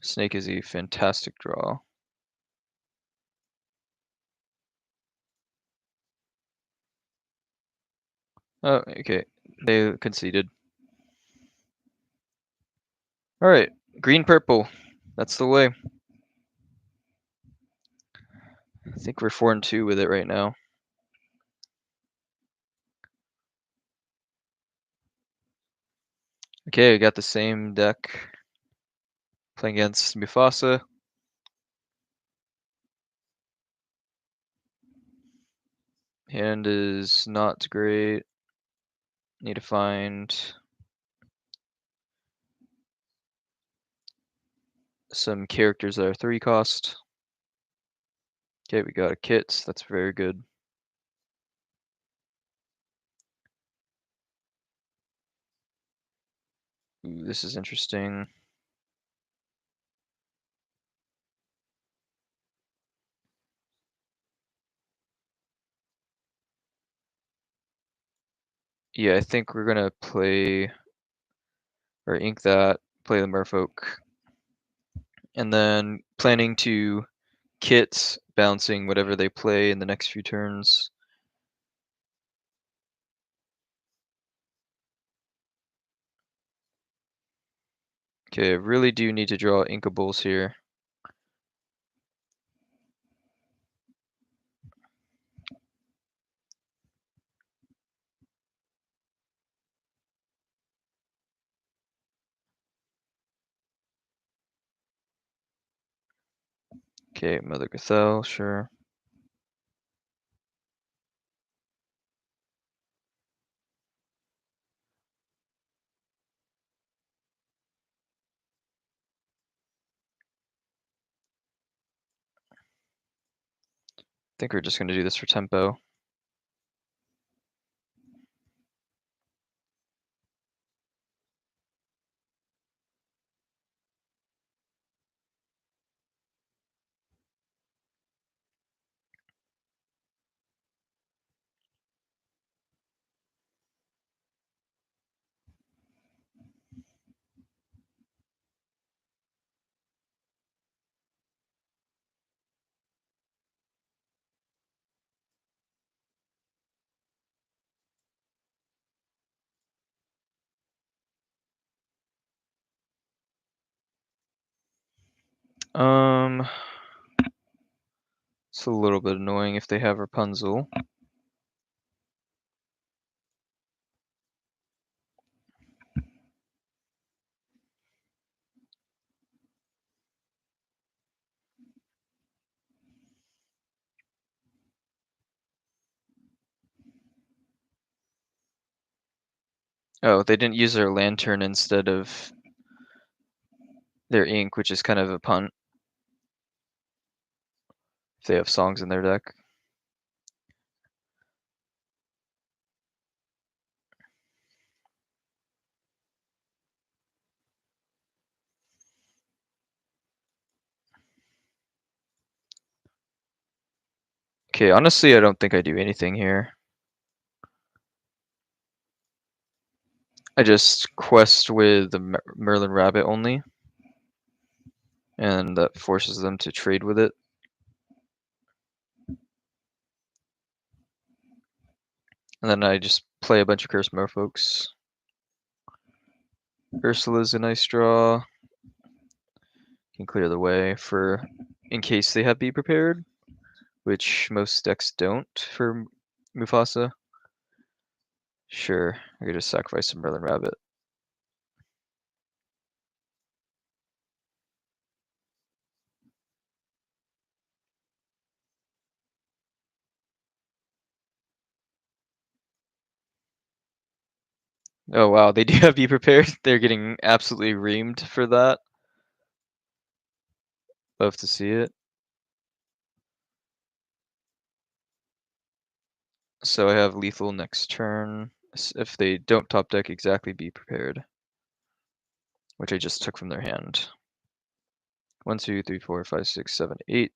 Snake is a fantastic draw. Oh, okay. They conceded. Alright, green purple. That's the way. I think we're 4-2 with it right now. Okay, I got the same deck. Playing against Mufasa. Hand is not great. Need to find some characters that are 3 cost. Okay, we got a kit. That's very good. Ooh, this is interesting. Yeah, I think we're gonna play or ink that, play the Merfolk, and then planning to kit bouncing whatever they play in the next few turns. Okay, I really do need to draw Inkables here. Okay, Mother Gothel, sure. I think we're just gonna do this for tempo. It's a little bit annoying if they have Rapunzel. Oh, they didn't use their lantern instead of their ink, which is kind of a punt if they have songs in their deck. Okay, honestly, I don't think I do anything here. I just quest with the Merlin Rabbit only, and that forces them to trade with it. And then I just play a bunch of Curse Merfolks. Ursula's a nice draw. Can clear the way for in case they have Be Prepared, which most decks don't for Mufasa. Sure, I could just sacrifice some Merlin Rabbit. Oh wow, they do have Be Prepared. They're getting absolutely reamed for that. Love to see it. So I have lethal next turn. If they don't top deck exactly Be Prepared, which I just took from their hand. 1, 2, 3, 4, 5, 6, 7, 8.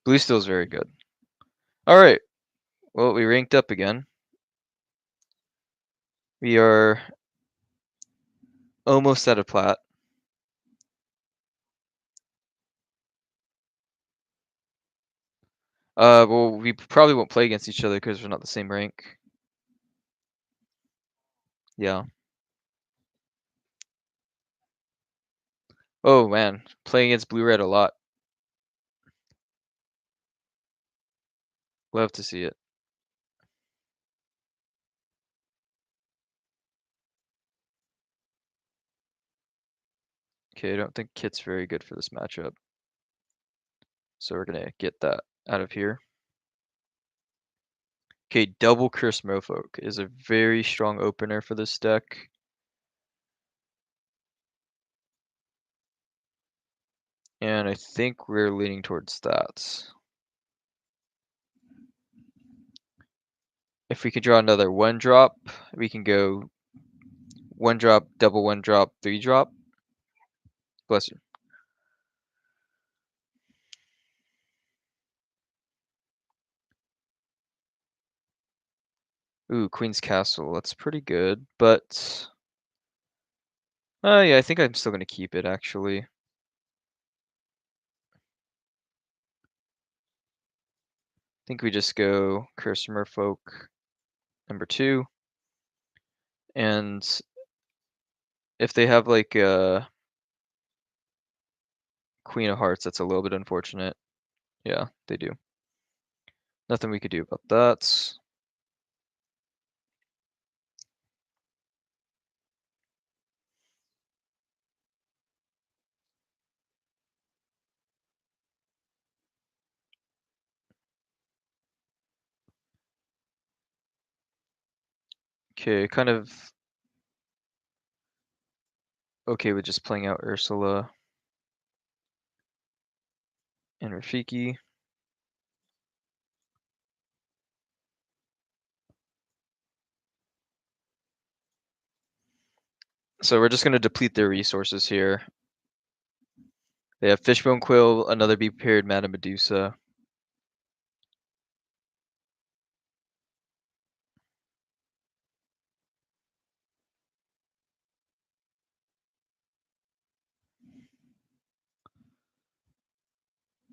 Blue Steel's very good. Alright, well, we ranked up again. We are almost at a plat. Well, we probably won't play against each other because we're not the same rank. Yeah. Oh man, playing against blue-red a lot. Love to see it. Okay, I don't think Kit's very good for this matchup. So we're gonna get that out of here. Okay, double Curse Mofolk is a very strong opener for this deck. And I think we're leaning towards that. If we could draw another 1-drop, we can go 1-drop, double 1-drop, 3-drop. Bless you. Ooh, Queen's Castle. That's pretty good, but yeah, I think I'm still gonna keep it actually. I think we just go Curse Merfolk number 2, and if they have like a Queen of Hearts, that's a little bit unfortunate. Yeah, they do. Nothing we could do about that. Okay, kind of okay with just playing out Ursula and Rafiki. So we're just gonna deplete their resources here. They have Fishbone Quill, another Be Prepared Madame Medusa.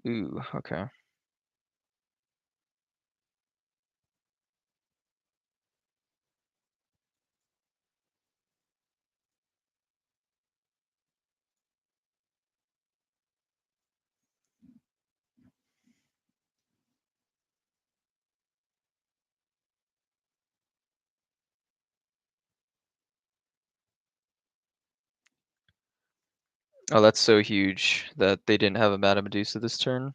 Ooh, okay. Oh, that's so huge that they didn't have a Madame Medusa this turn.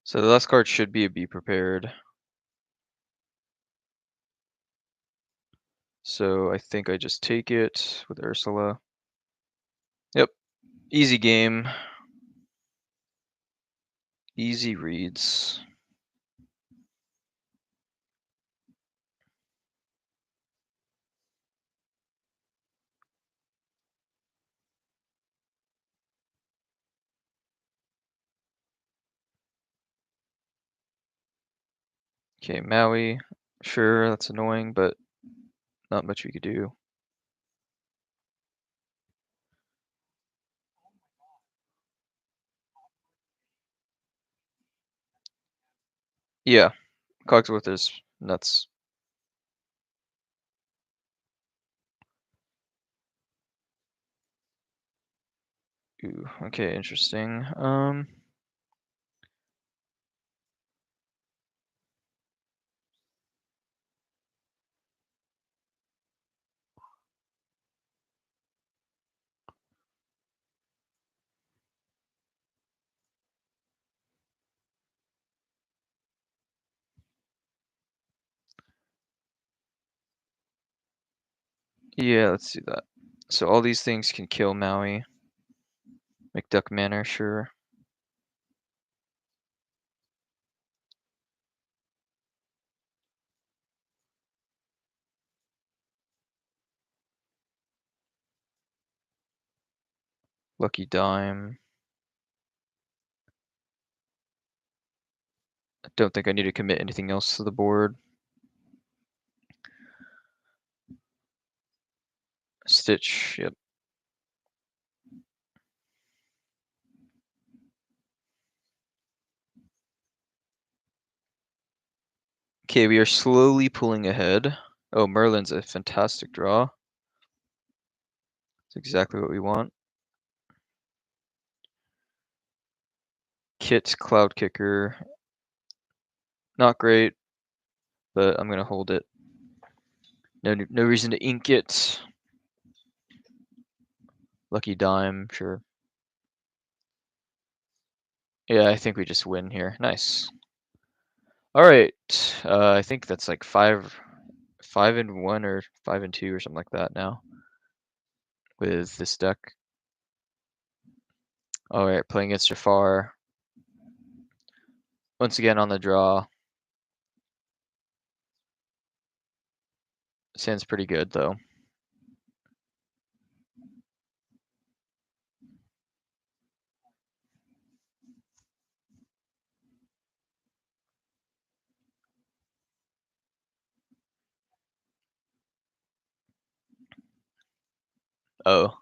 So the last card should be a Be Prepared. So I think I just take it with Ursula. Yep, easy game. Easy reads. Okay, Maui. Sure, that's annoying, but not much we could do. Yeah, Cogsworth is nuts. Ooh, okay, interesting. Yeah, let's do that. So all these things can kill Maui. McDuck Manor, sure. Lucky Dime. I don't think I need to commit anything else to the board. Stitch, yep. Okay, we are slowly pulling ahead. Oh, Merlin's a fantastic draw. It's exactly what we want. Kit, Cloud Kicker. Not great, but I'm gonna hold it. No reason to ink it. Lucky Dime, sure. Yeah, I think we just win here. Nice. All right, I think that's like 5-1 or 5-2 or something like that now with this deck. All right, playing against Jafar. Once again on the draw. Sounds pretty good though. Oh,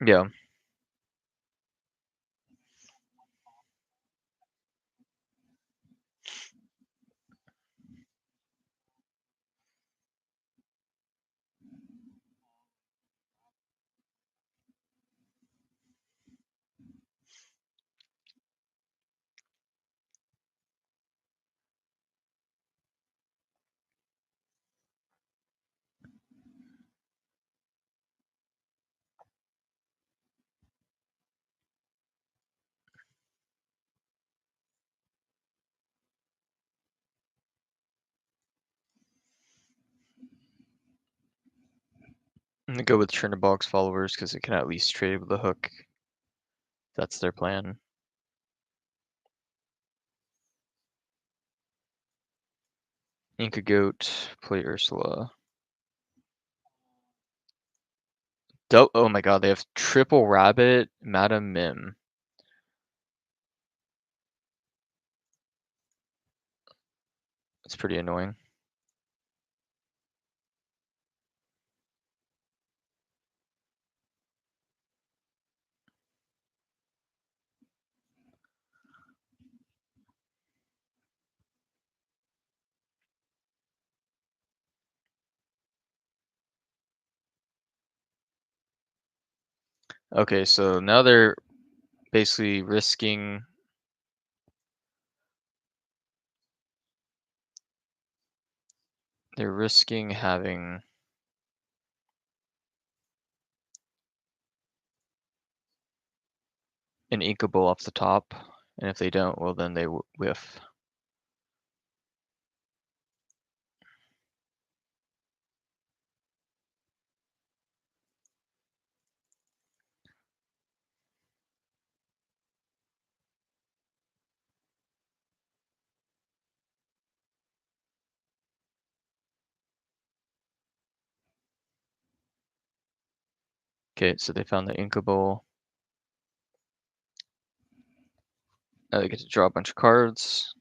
yeah. I'm gonna go with Chernobog's followers because it can at least trade with the hook. That's their plan. Inca Goat, play Ursula. Oh my god, they have triple rabbit, Madam Mim. That's pretty annoying. Okay, so now they're basically risking having an inkable off the top, and if they don't, well then they whiff. Okay, so they found the inkable. Now they get to draw a bunch of cards.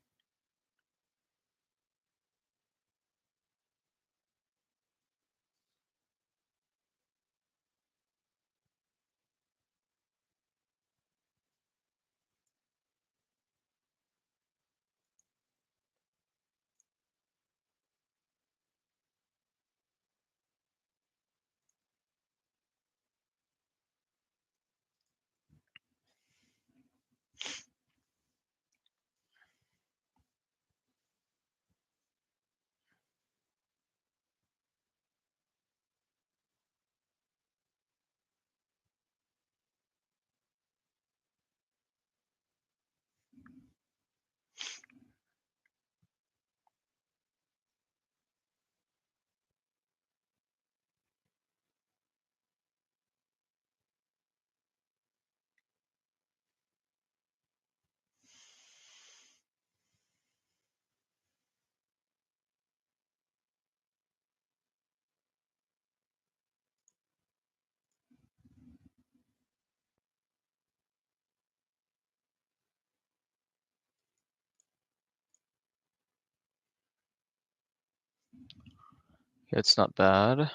It's not bad.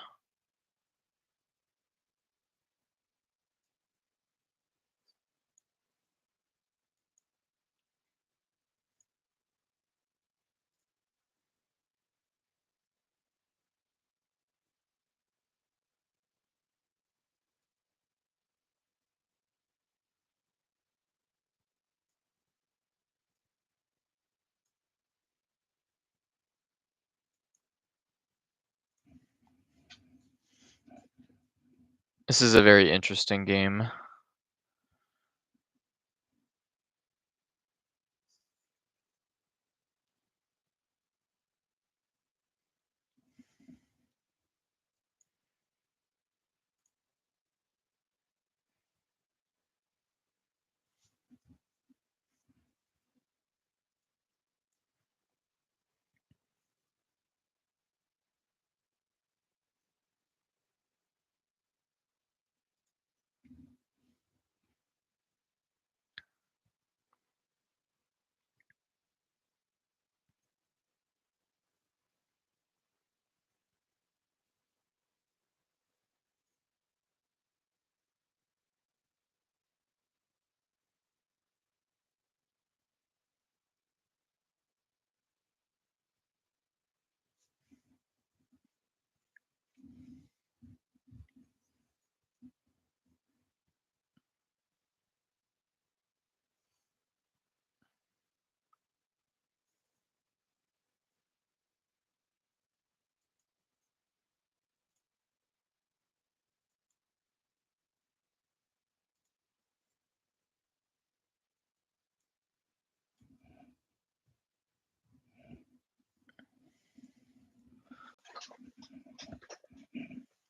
This is a very interesting game.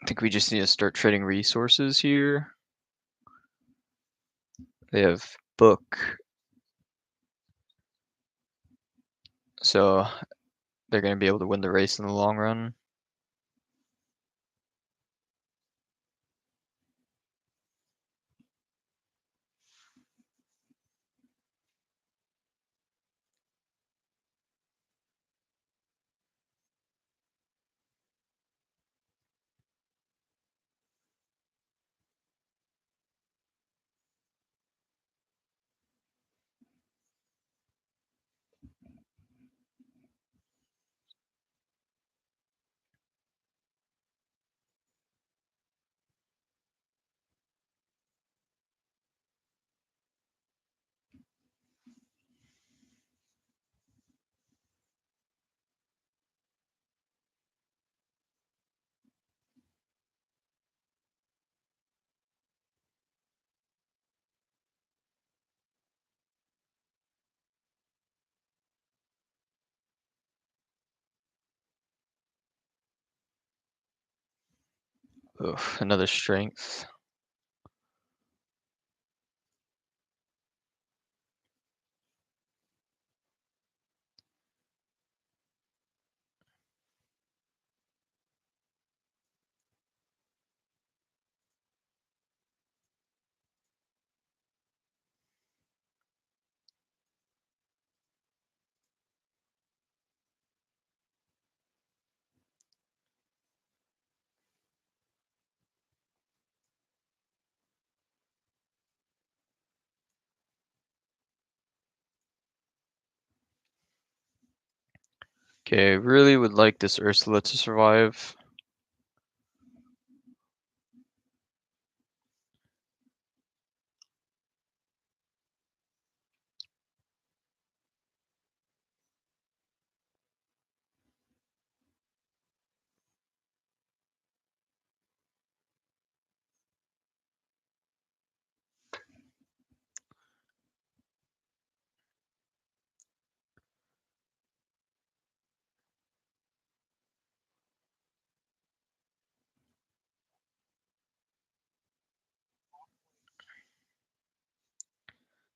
I think we just need to start trading resources here. They have book. So they're going to be able to win the race in the long run. Oof, another strength. Okay, I really would like this Ursula to survive.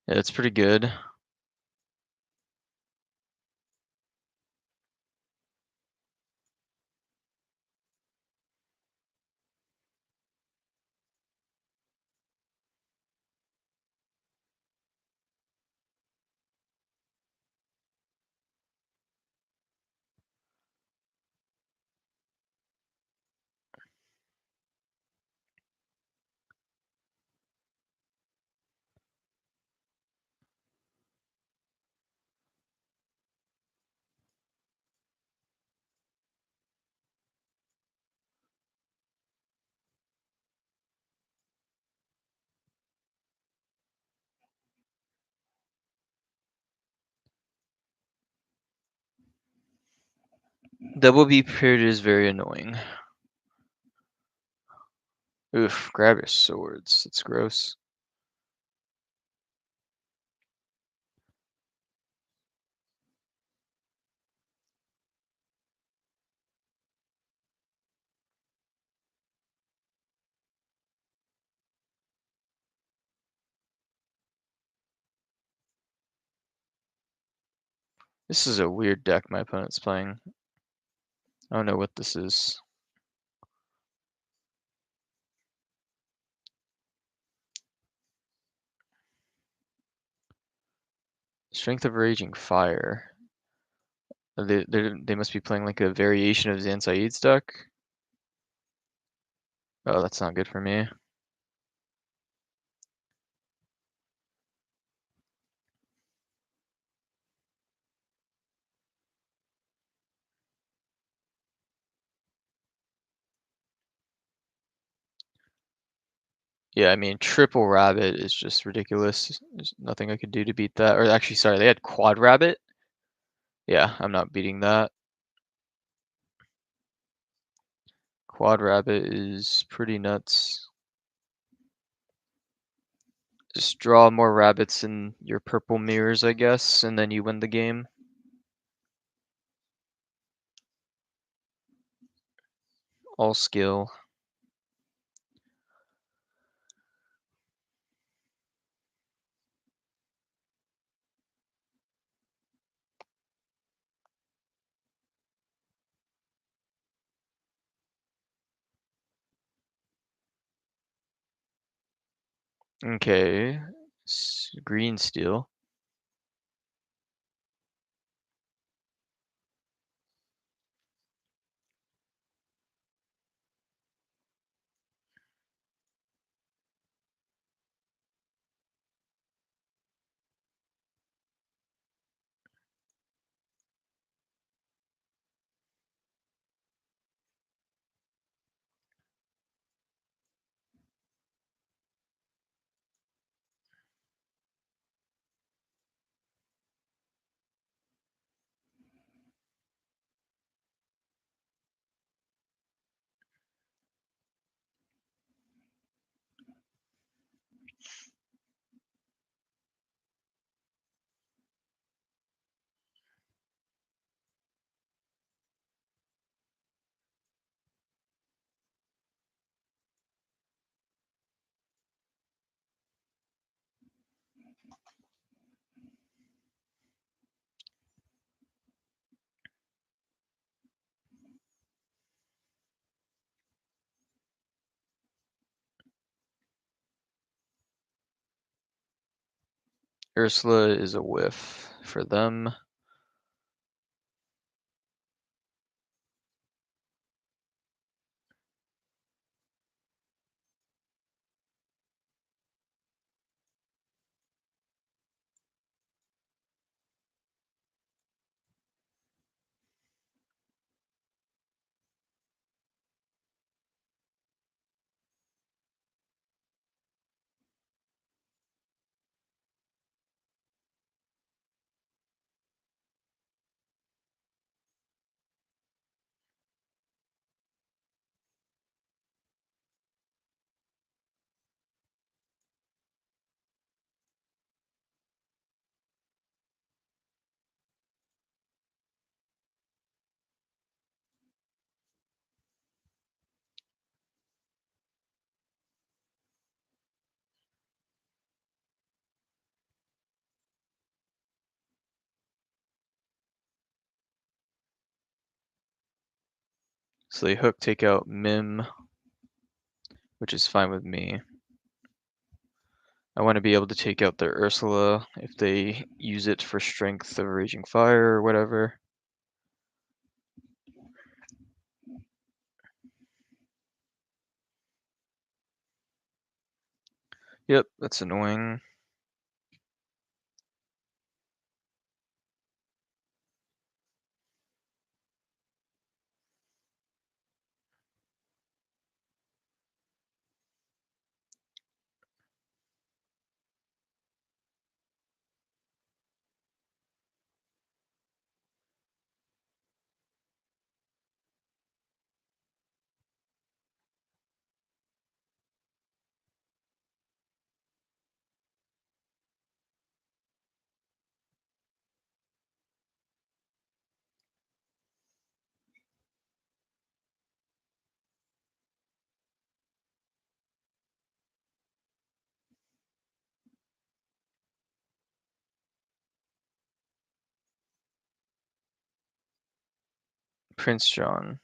Yeah, it's pretty good. Double B period is very annoying. Oof, grab your swords. It's gross. This is a weird deck my opponent's playing. I don't know what this is. Strength of Raging Fire. They must be playing like a variation of Zansaid's deck. Oh, that's not good for me. Yeah, I mean, triple rabbit is just ridiculous. There's nothing I could do to beat that. Or actually, sorry, they had quad rabbit. Yeah, I'm not beating that. Quad rabbit is pretty nuts. Just draw more rabbits in your purple mirrors, I guess, and then you win the game. All skill. Okay. Green steel. Ursula is a whiff for them. So they hook, take out Mim, which is fine with me. I want to be able to take out their Ursula if they use it for strength of Raging Fire or whatever. Yep, that's annoying. Prince John.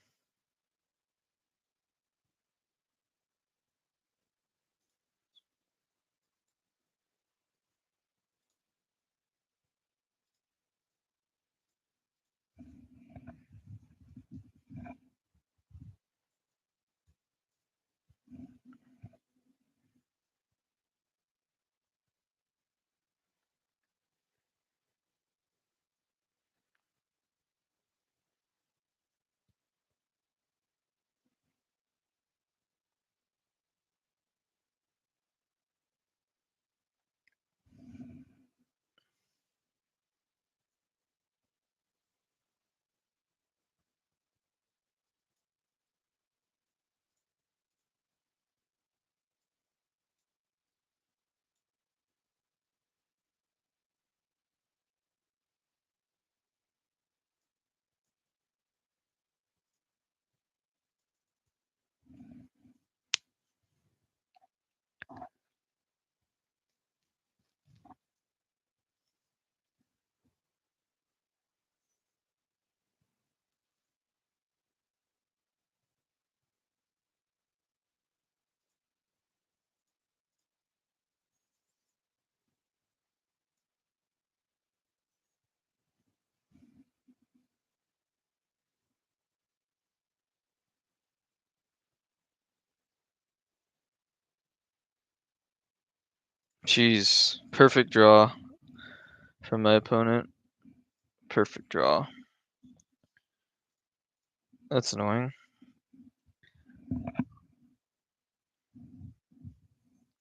Jeez, perfect draw from my opponent. Perfect draw. That's annoying.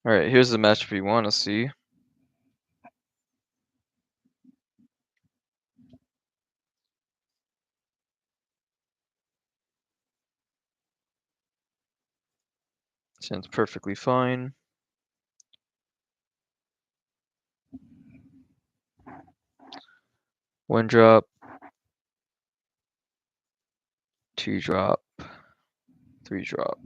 Alright, here's the matchup we want to see. Sounds perfectly fine. One drop. Two drop. Three drop.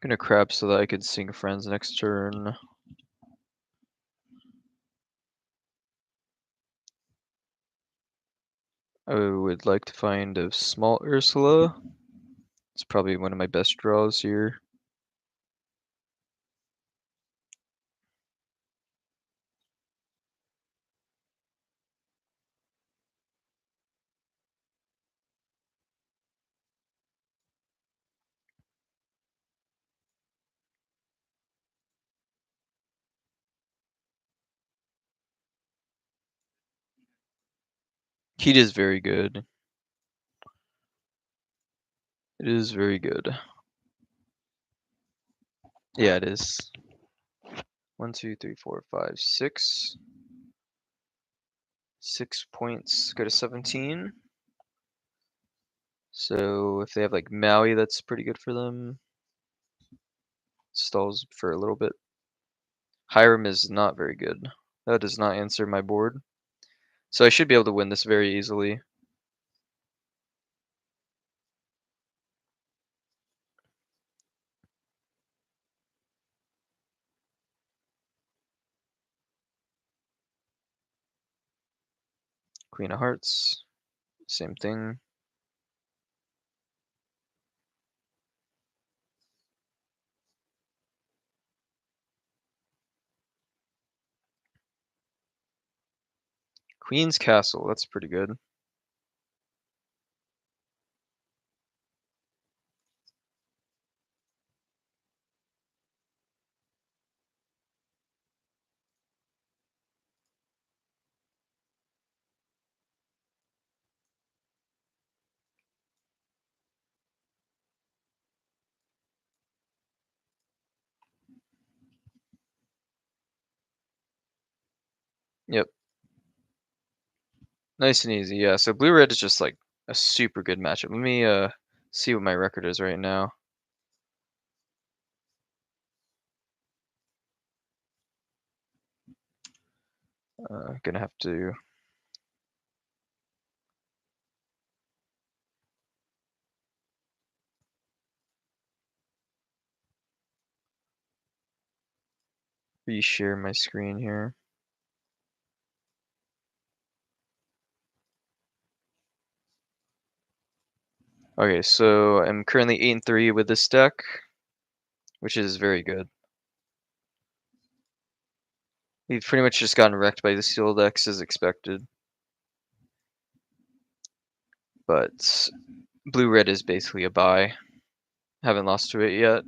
Gonna crab so that I could sing friends next turn. I would like to find a small Ursula. It's probably one of my best draws here. Heat is very good. It is very good. Yeah, it is. 1, 2, 3, 4, 5, 6. 6 points go to 17. So if they have like Maui, that's pretty good for them. Stalls for a little bit. Hiram is not very good. That does not answer my board. So I should be able to win this very easily. Queen of Hearts, same thing. Queen's Castle, that's pretty good. Yep, nice and easy. Yeah, so blue-red is just like a super good matchup. Let me see what my record is right now. Gonna have to reshare my screen here. Okay, so I'm currently 8-3 with this deck, which is very good. We've pretty much just gotten wrecked by the steel decks as expected. But blue-red is basically a buy. Haven't lost to it yet.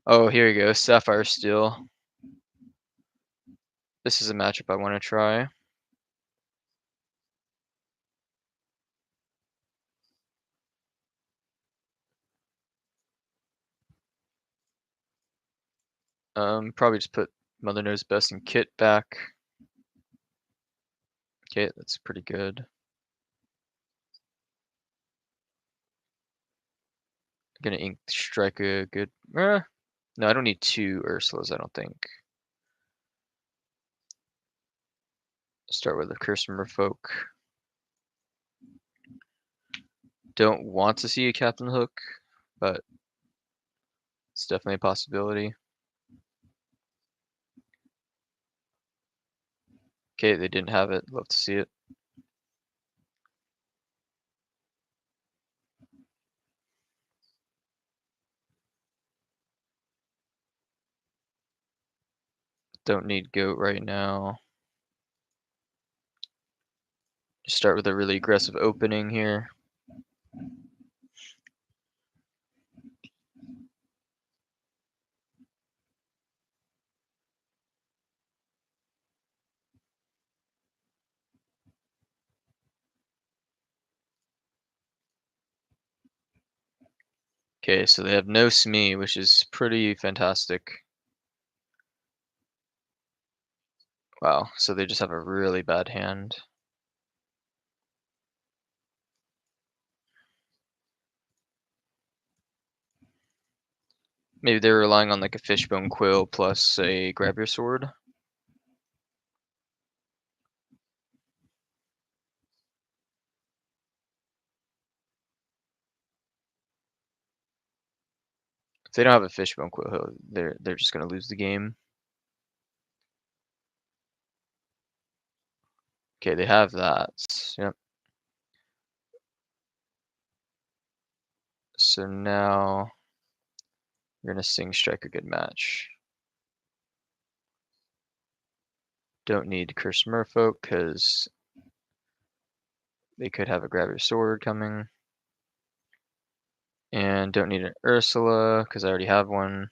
Oh, here you go, Sapphire Steel. This is a matchup I want to try. Probably just put Mother Knows Best and Kit back. Okay, that's pretty good. Gonna ink strike a good. No, I don't need 2 Ursulas. I don't think. Start with a Curse Merfolk. Don't want to see a Captain Hook, but it's definitely a possibility. Okay, they didn't have it. Love to see it. Don't need Goat right now. Just start with a really aggressive opening here. Okay, so they have no Smee, which is pretty fantastic. Wow, so they just have a really bad hand. Maybe they're relying on like a Fishbone Quill plus a Grab Your Sword. If they don't have a Fishbone Quill, they're just gonna lose the game. Okay, they have that. Yep. So now we're gonna Sing Strike a good match. Don't need Curse Merfolk because they could have a Grab Your Sword coming. And don't need an Ursula because I already have one.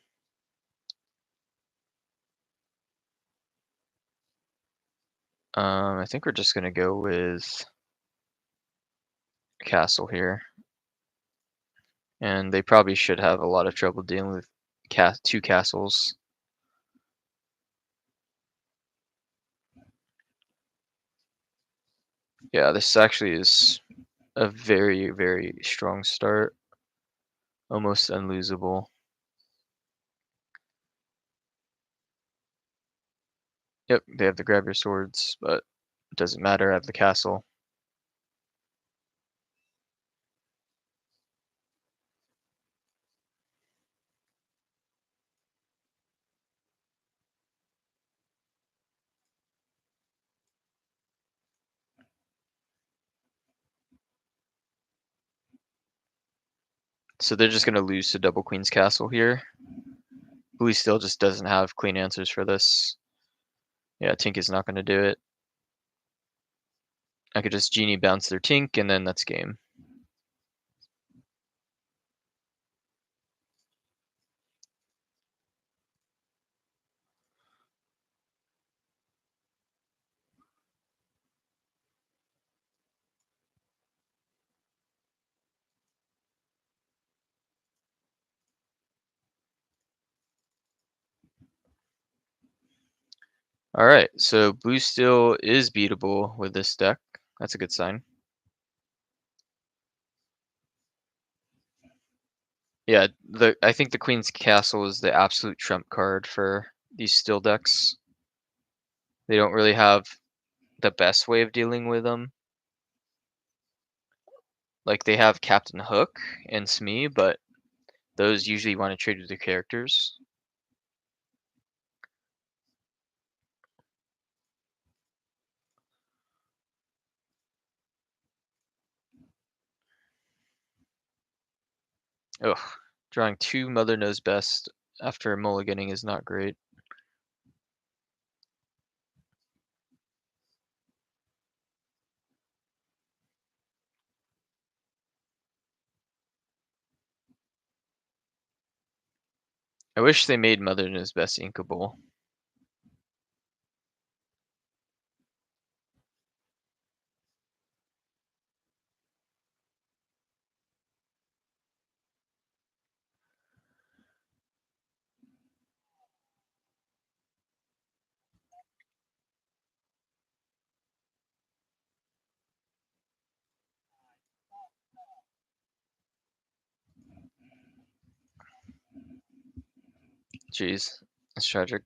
I think we're just gonna go with Castle here. And they probably should have a lot of trouble dealing with 2 castles. Yeah, this actually is a very, very strong start. Almost unlosable. Yep, they have the Grab Your Swords, but it doesn't matter, I have the castle. So they're just gonna lose to Double Queen's Castle here. Blue still just doesn't have clean answers for this. Yeah, Tink is not gonna do it. I could just Genie bounce their Tink, and then that's game. Alright, so blue still is beatable with this deck. That's a good sign. Yeah, I think the Queen's Castle is the absolute trump card for these still decks. They don't really have the best way of dealing with them. Like they have Captain Hook and Smee, but those usually want to trade with their characters. Ugh, drawing 2 Mother Knows Best after mulliganing is not great. I wish they made Mother Knows Best inkable. Jeez, that's tragic.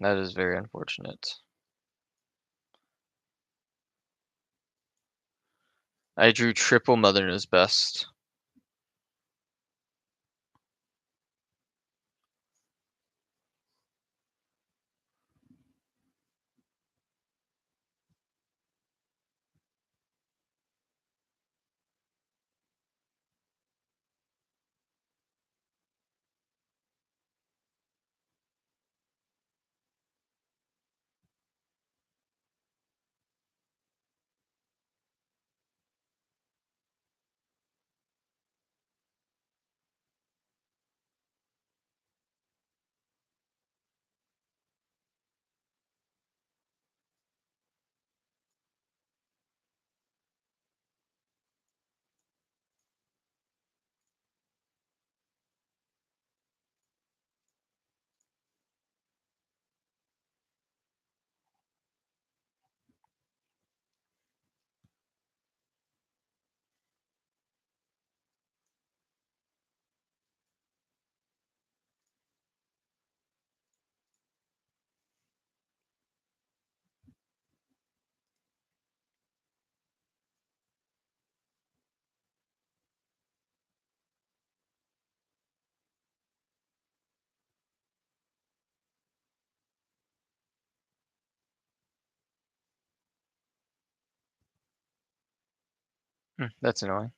That is very unfortunate. I drew triple mother knows best. That's annoying.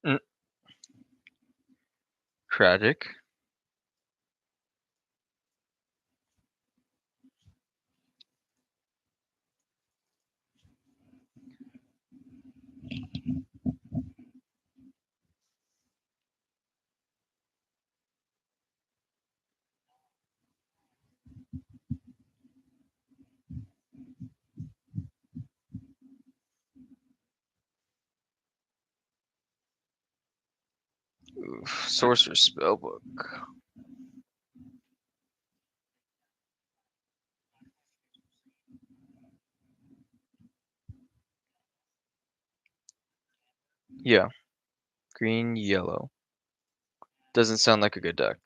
Mm. Tragic. Oof. Sorcerer's Spellbook. Yeah. Green, yellow. Doesn't sound like a good deck.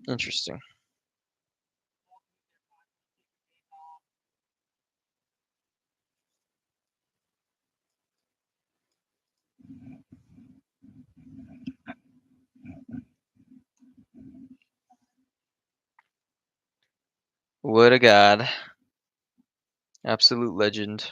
Interesting. What a god. Absolute legend.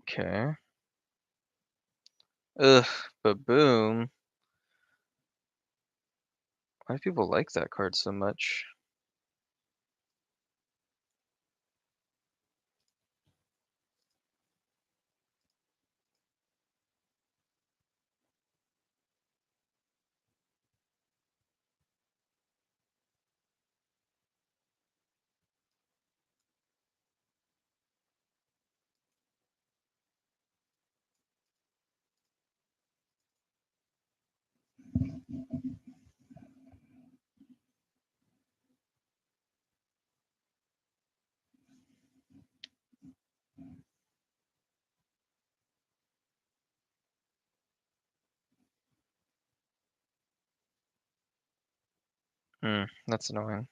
Okay. Ugh, but boom. Why do people like that card so much? That's annoying.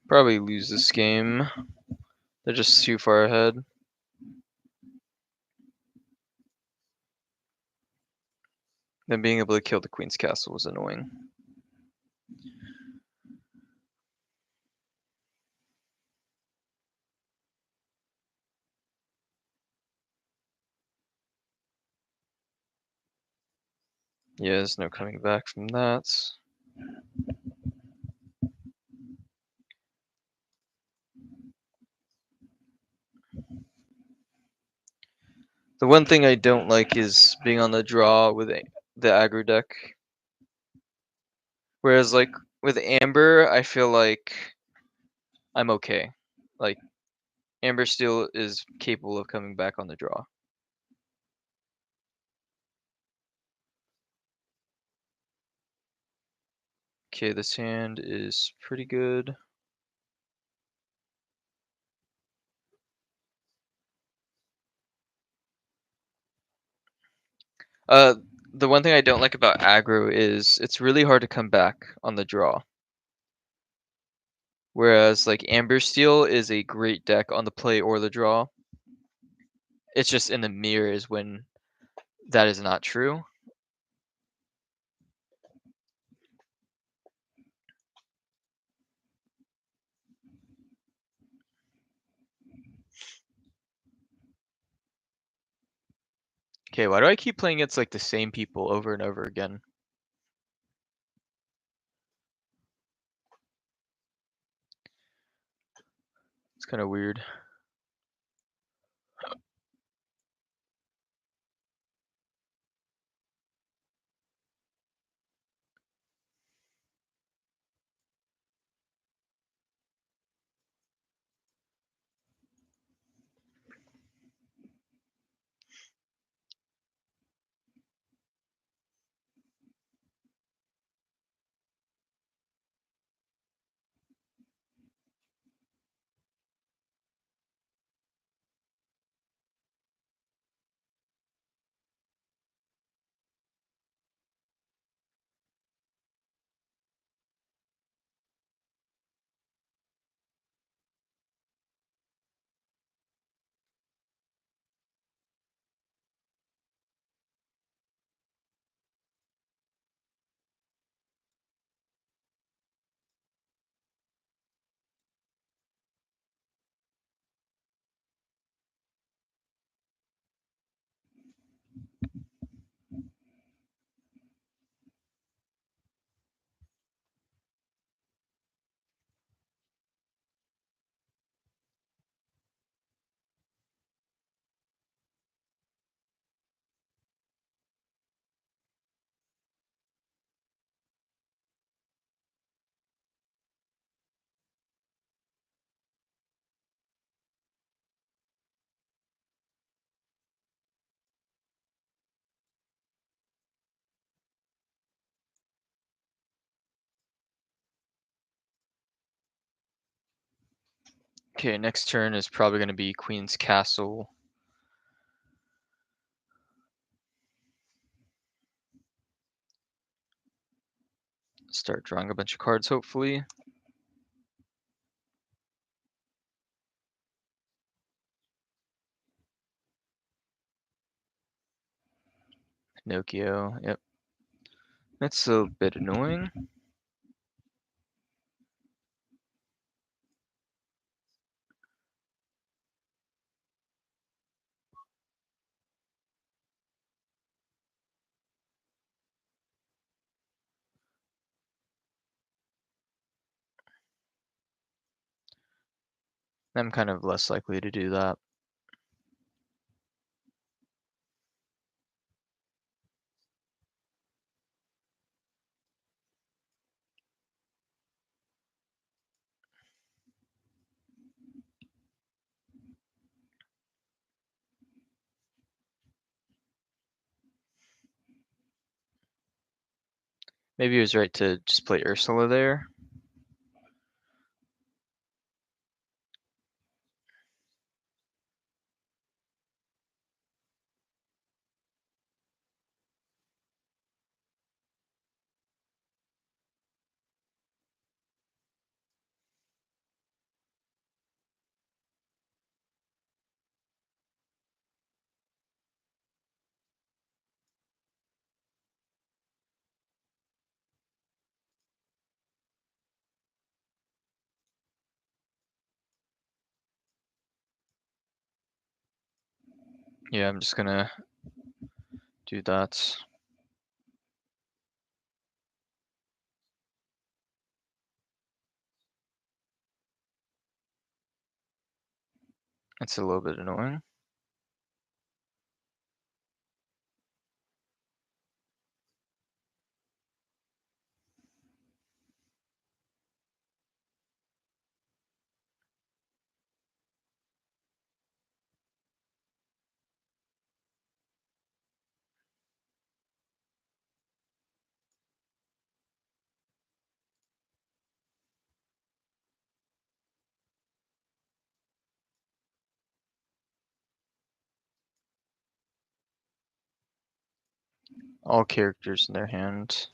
Probably lose this game. They're just too far ahead. Them being able to kill the Queen's Castle was annoying. Yeah, there's no coming back from that. The one thing I don't like is being on the draw with the aggro deck. Whereas, like, with Amber, I feel like I'm okay. Like, Amber still is capable of coming back on the draw. Okay, this hand is pretty good. Uh, the one thing I don't like about aggro is it's really hard to come back on the draw. Whereas like Amber Steel is a great deck on the play or the draw. It's just in the mirror is when that is not true. Okay, why do I keep playing against like the same people over and over again? It's kind of weird. Okay, next turn is probably going to be Queen's Castle. Start drawing a bunch of cards, hopefully. Pinocchio, yep. That's a bit annoying. I'm kind of less likely to do that. Maybe he was right to just play Ursula there. Yeah, I'm just gonna do that. That's a little bit annoying. all characters in their hand.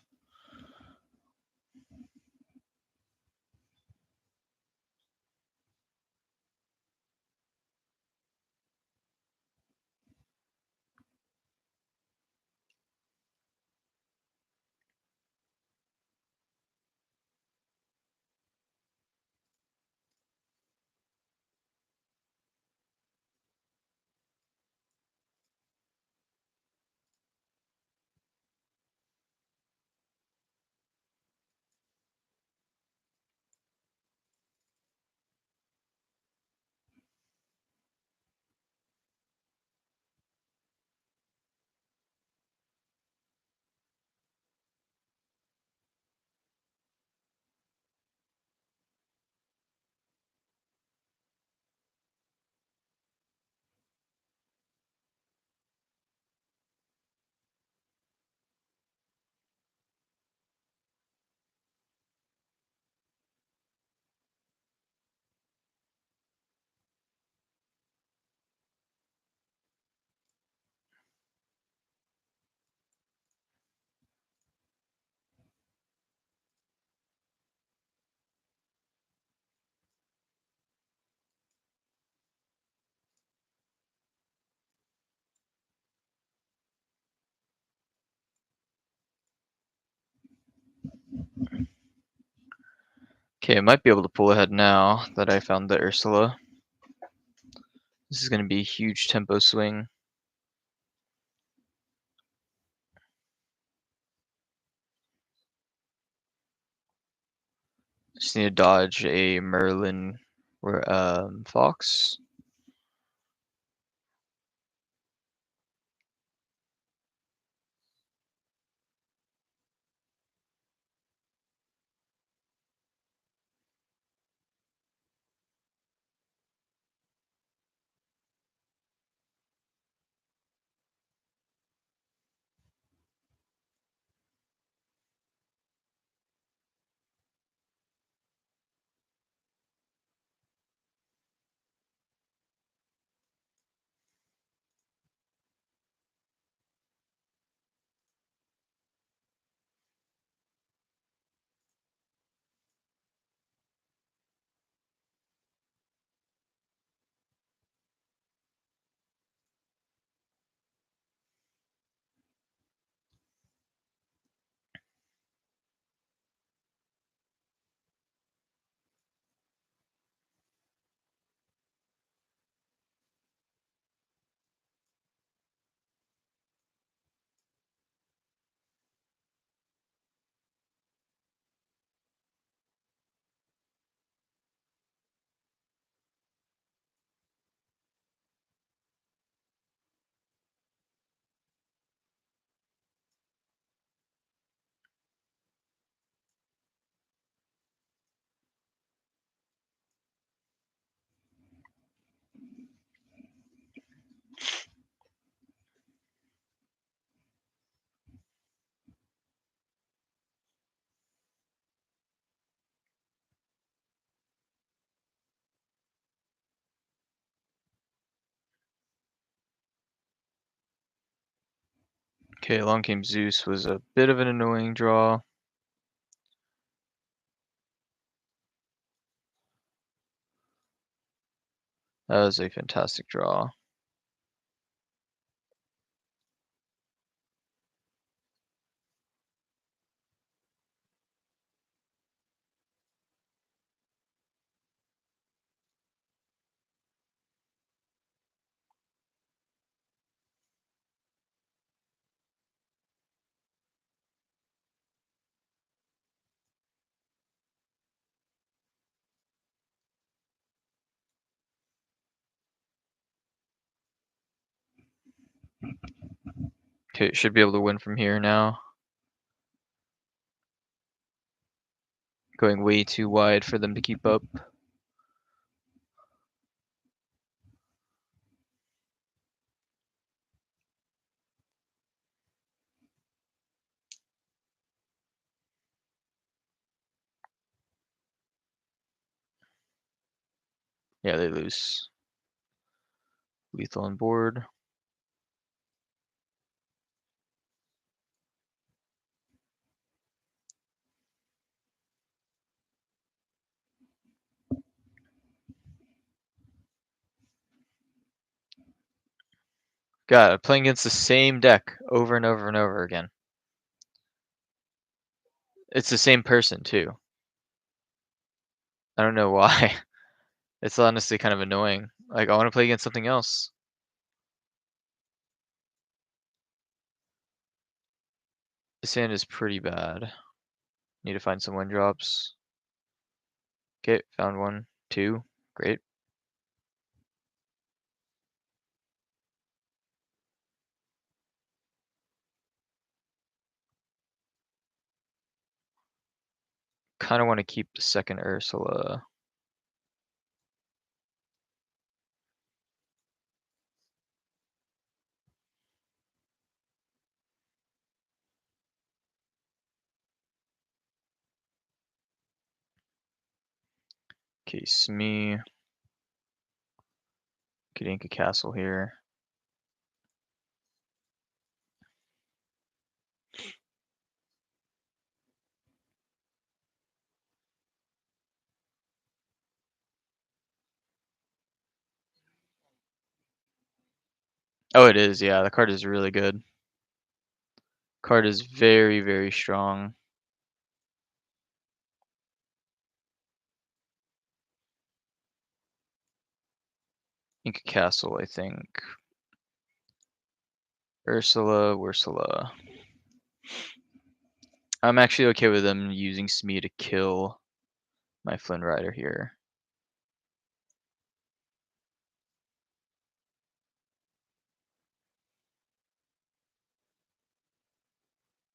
Okay, I might be able to pull ahead now that I found the Ursula. This is going to be a huge tempo swing. Just need to dodge a Merlin or Fox. Okay, along came Zeus was a bit of an annoying draw. That was a fantastic draw. Okay, should be able to win from here now. Going way too wide for them to keep up. Yeah, they lose. Lethal on board. God, I'm playing against the same deck over and over and over again. It's the same person too. I don't know why. It's honestly kind of annoying. Like, I want to play against something else. This hand is pretty bad. Need to find some one drops. Okay, found one. Two. Great. Kind of want to keep the second Ursula. Okay, Smee. Could ink a castle here. Oh, it is. Yeah, the card is really good. Card is very, very strong. Ink a castle, I think. Ursula. I'm actually okay with them using Smee to kill my Flynn Rider here.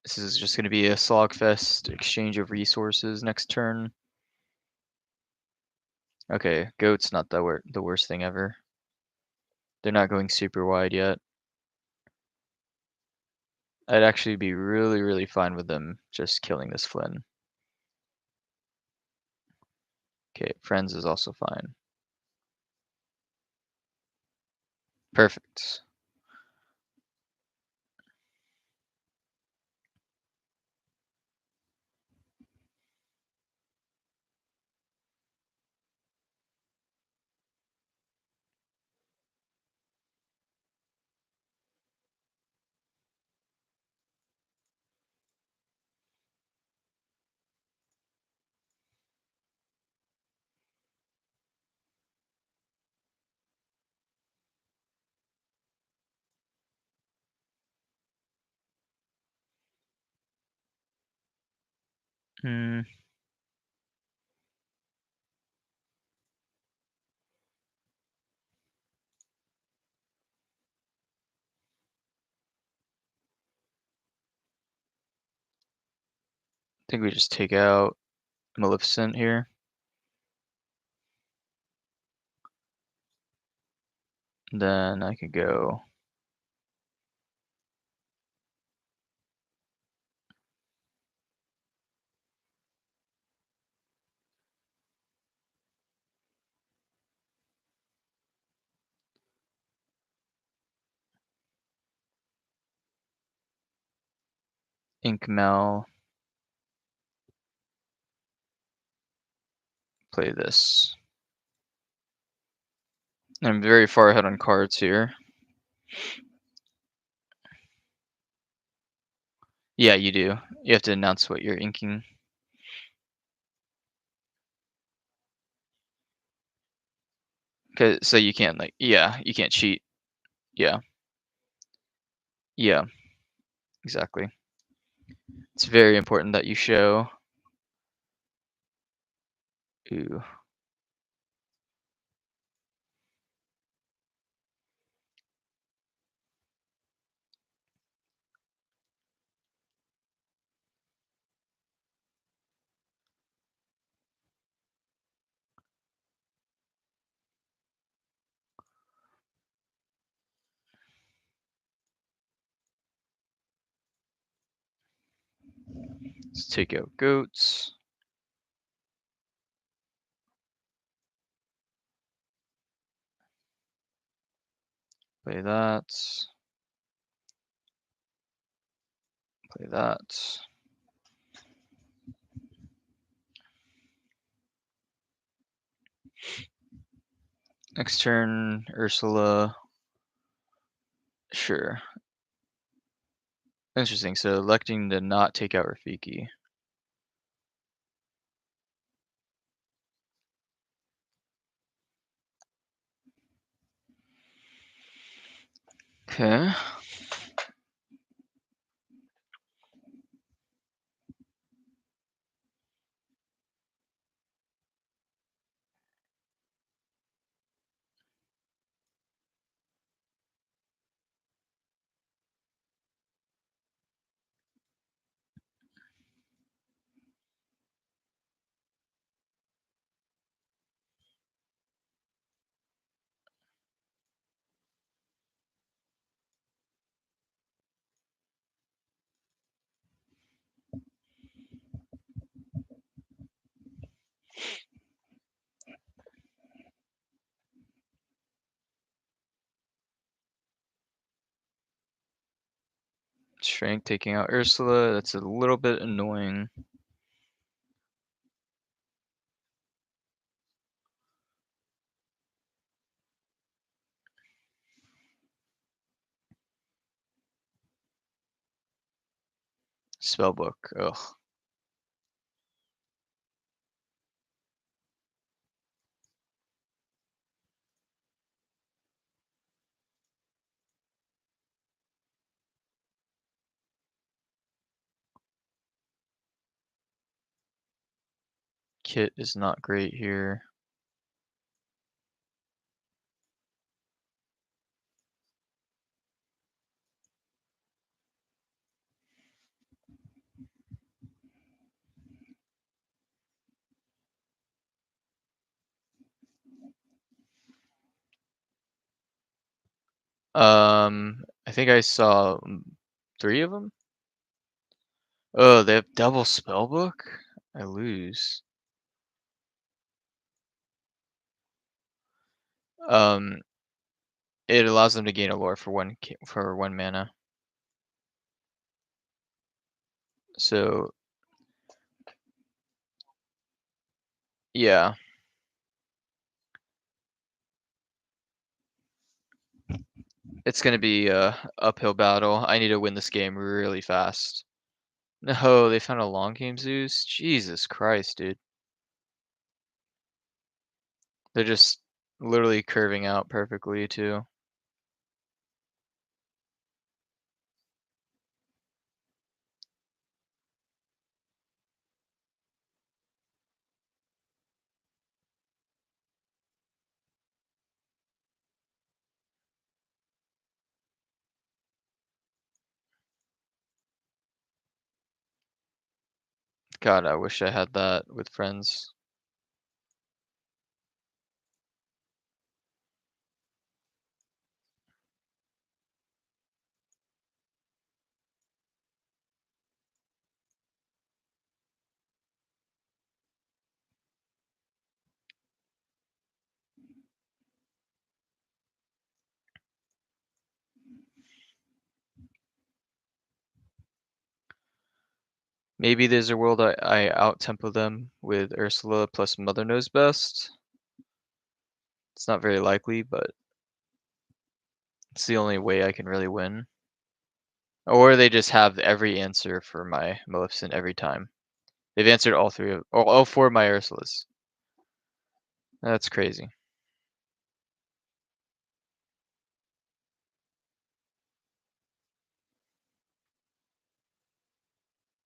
This is just going to be a slogfest exchange of resources next turn. Okay, Goat's not the worst thing ever. They're not going super wide yet. I'd actually be really, really fine with them just killing this Flynn. Okay, Friends is also fine. Perfect. Hmm. I think we just take out Maleficent here. Then I could go Ink Mal, play this. I'm very far ahead on cards here. Yeah, you do. You have to announce what you're inking. So you can't you can't cheat. Yeah, yeah, exactly. It's very important that you show. Ooh, let's take out goats. Play that. Play that. Next turn, Ursula Sure. Interesting. So electing to not take out Rafiki. Okay. Strength taking out Ursula. That's a little bit annoying. Spellbook. Ugh. Kit is not great here. I think I saw 3 of them. Oh, they have double spellbook? I lose. Um, it allows them to gain a lore for one mana. So yeah, it's gonna be a uphill battle. I need to win this game really fast. No, they found a long game Zeus. Jesus Christ, dude. They're just literally curving out perfectly too. God, I wish I had that with friends. Maybe there's a world I out-tempo them with Ursula plus Mother Knows Best. It's not very likely, but it's the only way I can really win. Or they just have every answer for my Maleficent every time. They've answered all 4 of my Ursulas. That's crazy.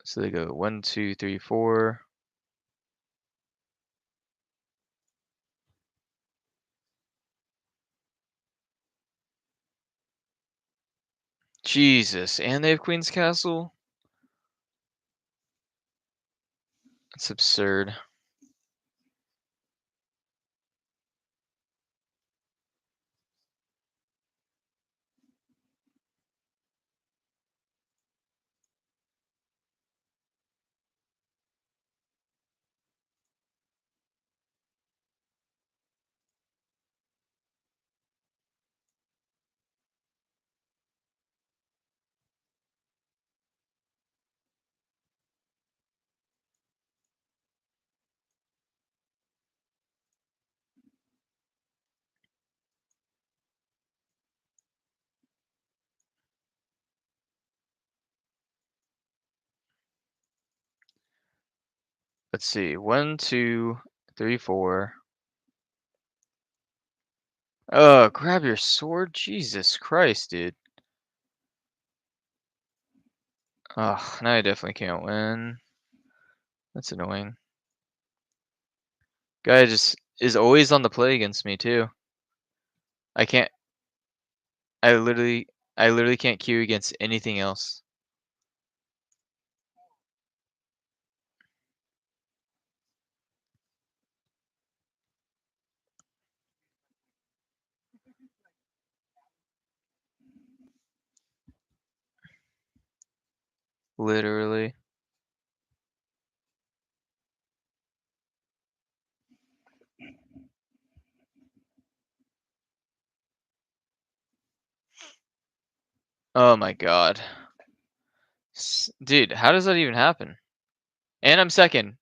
So they go 1, 2, 3, 4. Jesus, and they have Queen's Castle? That's absurd. Let's see. 1, 2, 3, 4. Oh, grab your sword. Jesus Christ, dude. Oh, now I definitely can't win. That's annoying. Guy just is always on the play against me too. I can't. I literally. I literally can't queue against anything else. Literally. Oh my god. Dude, how does that even happen? And I'm second.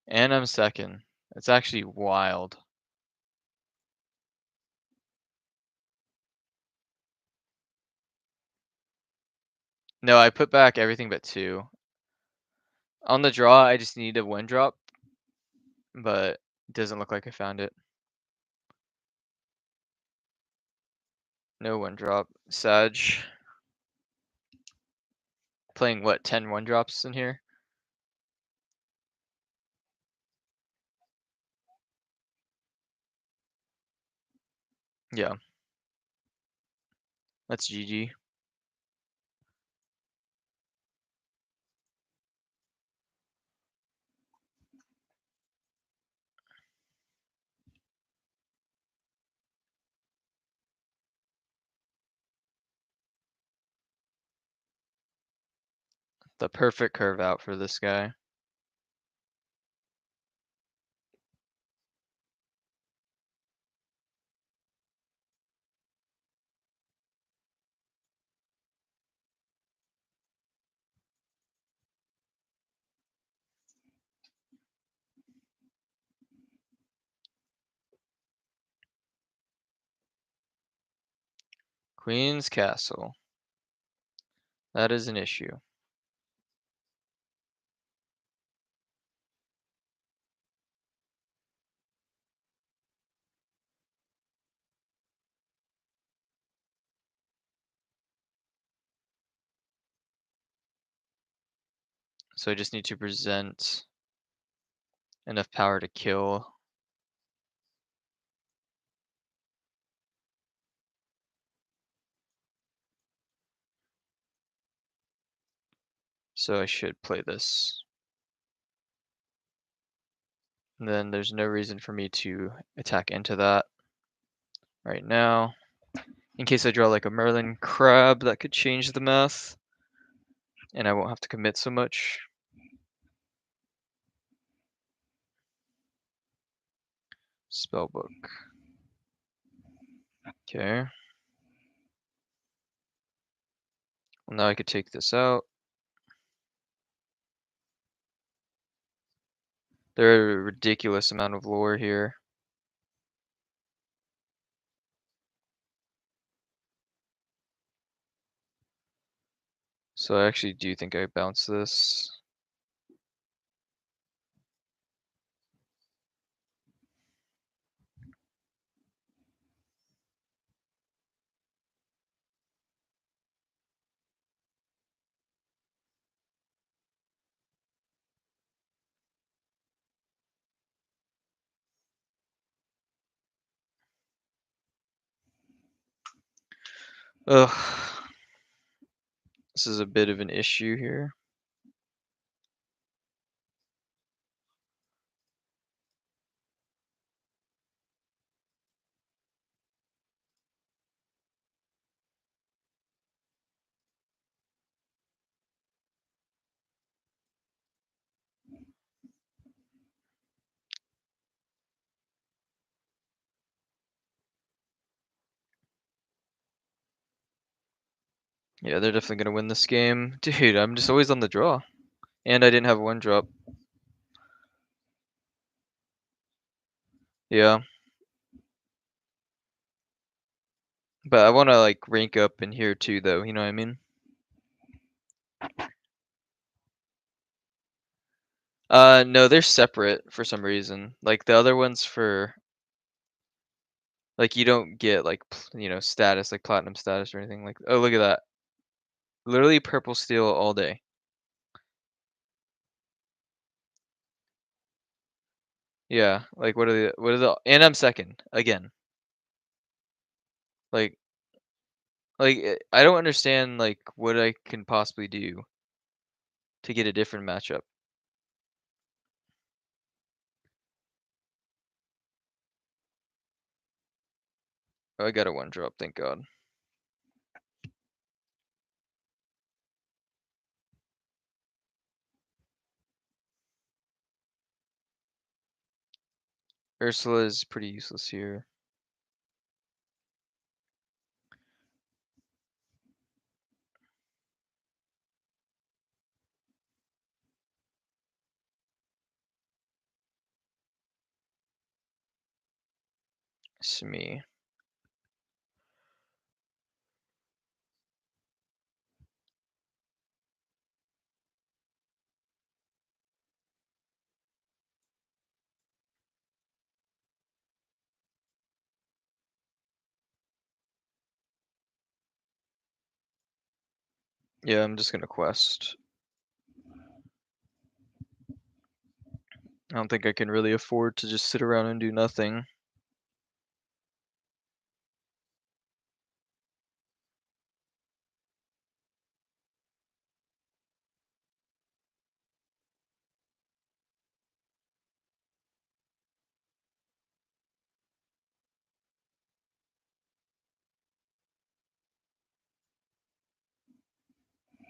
And I'm second. It's actually wild. No, I put back everything but 2. On the draw, I just need a 1 drop, but it doesn't look like I found it. No 1 drop. Sag. Playing what, 10 1 drops in here? Yeah. That's GG. The perfect curve out for this guy. Queen's Castle. That is an issue. So I just need to present enough power to kill. So I should play this. And then there's no reason for me to attack into that right now. In case I draw like a Merlin crab, that could change the math. And I won't have to commit so much. Spellbook. Okay. Well, now I could take this out. There are a ridiculous amount of lore here. So I actually do think I bounce this. Ugh. This is a bit of an issue here. Yeah, they're definitely gonna win this game. Dude, I'm just always on the draw. And I didn't have 1 drop. Yeah. But I wanna like rank up in here too though, you know what I mean? No, they're separate for some reason. Like the other ones for like you don't get like status like platinum status or anything like. Oh, look at that! Literally purple steel all day. Yeah, like what are the and I'm second again. Like I don't understand like what I can possibly do to get a different matchup. Oh, I got a one drop, thank God. Ursula is pretty useless here. It's me. Yeah, I'm just gonna quest. I don't think I can really afford to just sit around and do nothing.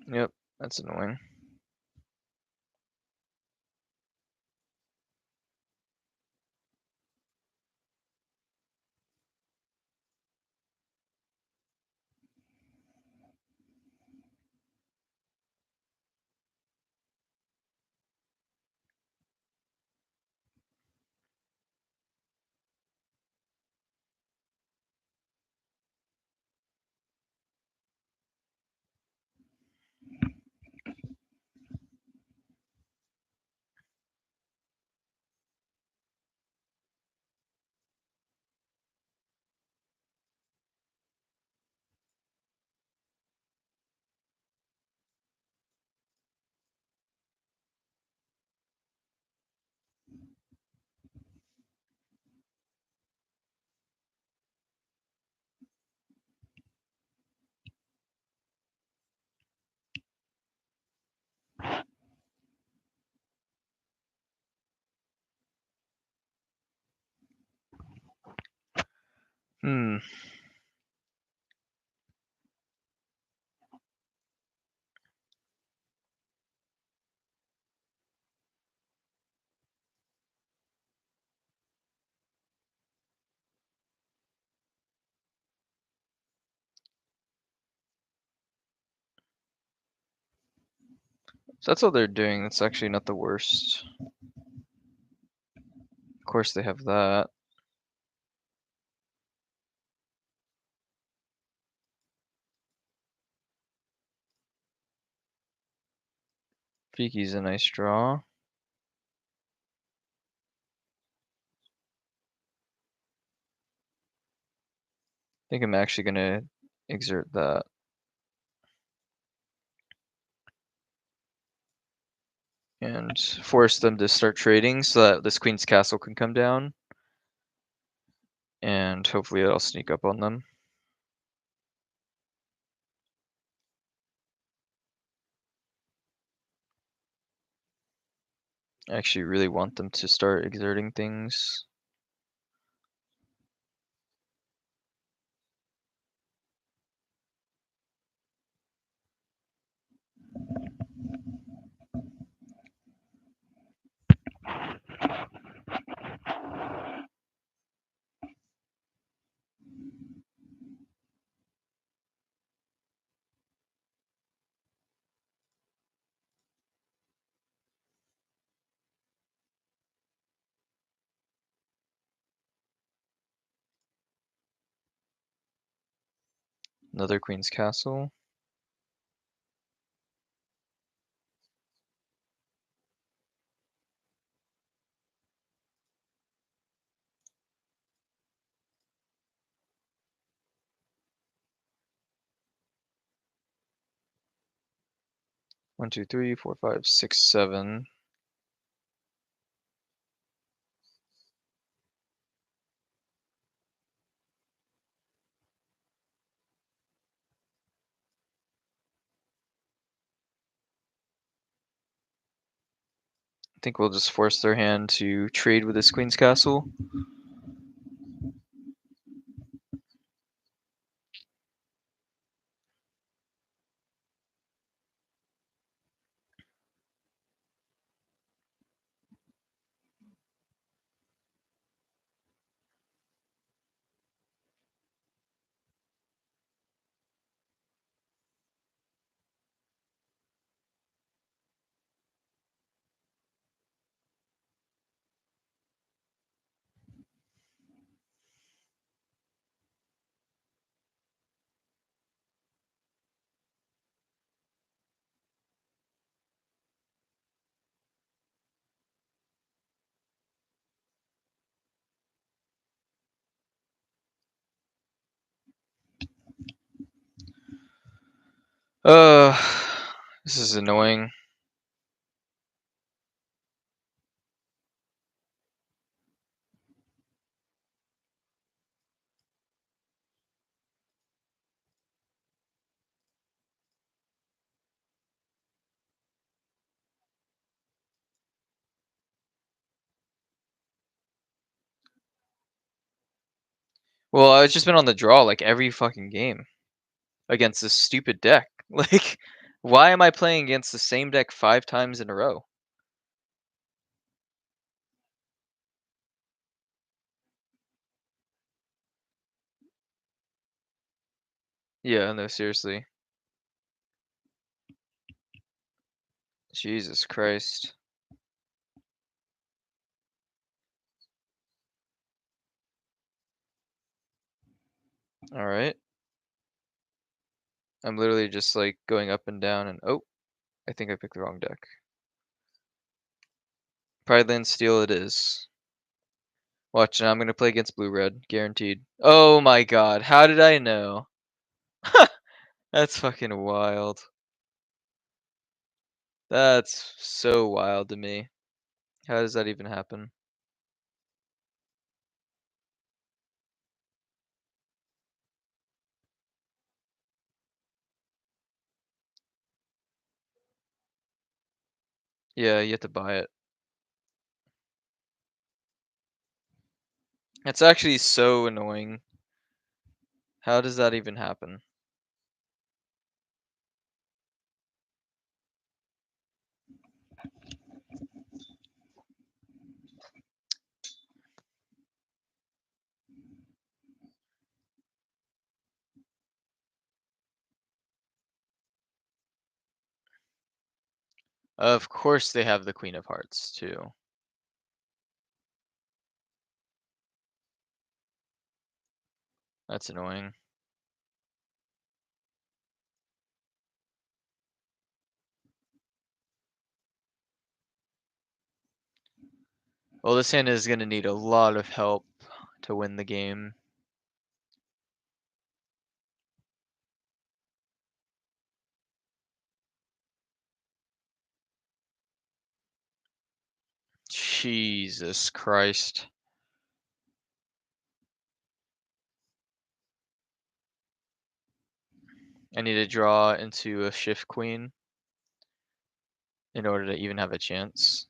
Yep, that's annoying. Hmm. So that's all they're doing. That's actually not the worst. Of course they have that. Fiki's a nice draw. I think I'm actually gonna exert that. And force them to start trading so that this queen's castle can come down. And hopefully I'll sneak up on them. I actually really want them to start exerting things. Another queen's castle. 1, 2, 3, 4, 5, 6, 7. I think we'll just force their hand to trade with this Queen's Castle. Uh, this is annoying. Well, I've just been on the draw like every fucking game against this stupid deck. Like, why am I playing against the same deck 5 times in a row? Yeah, no, seriously. Jesus Christ. Alright. I'm literally just like going up and down and oh, I think I picked the wrong deck. Pride Land Steel it is. Watch now, I'm gonna play against blue red, guaranteed. Oh my god, how did I know? That's fucking wild. That's so wild to me. How does that even happen? Yeah, you have to buy it. It's actually so annoying. How does that even happen? Of course they have the Queen of Hearts too. That's annoying. Well, this hand is gonna need a lot of help to win the game. Jesus Christ. I need to draw into a Shift Queen in order to even have a chance.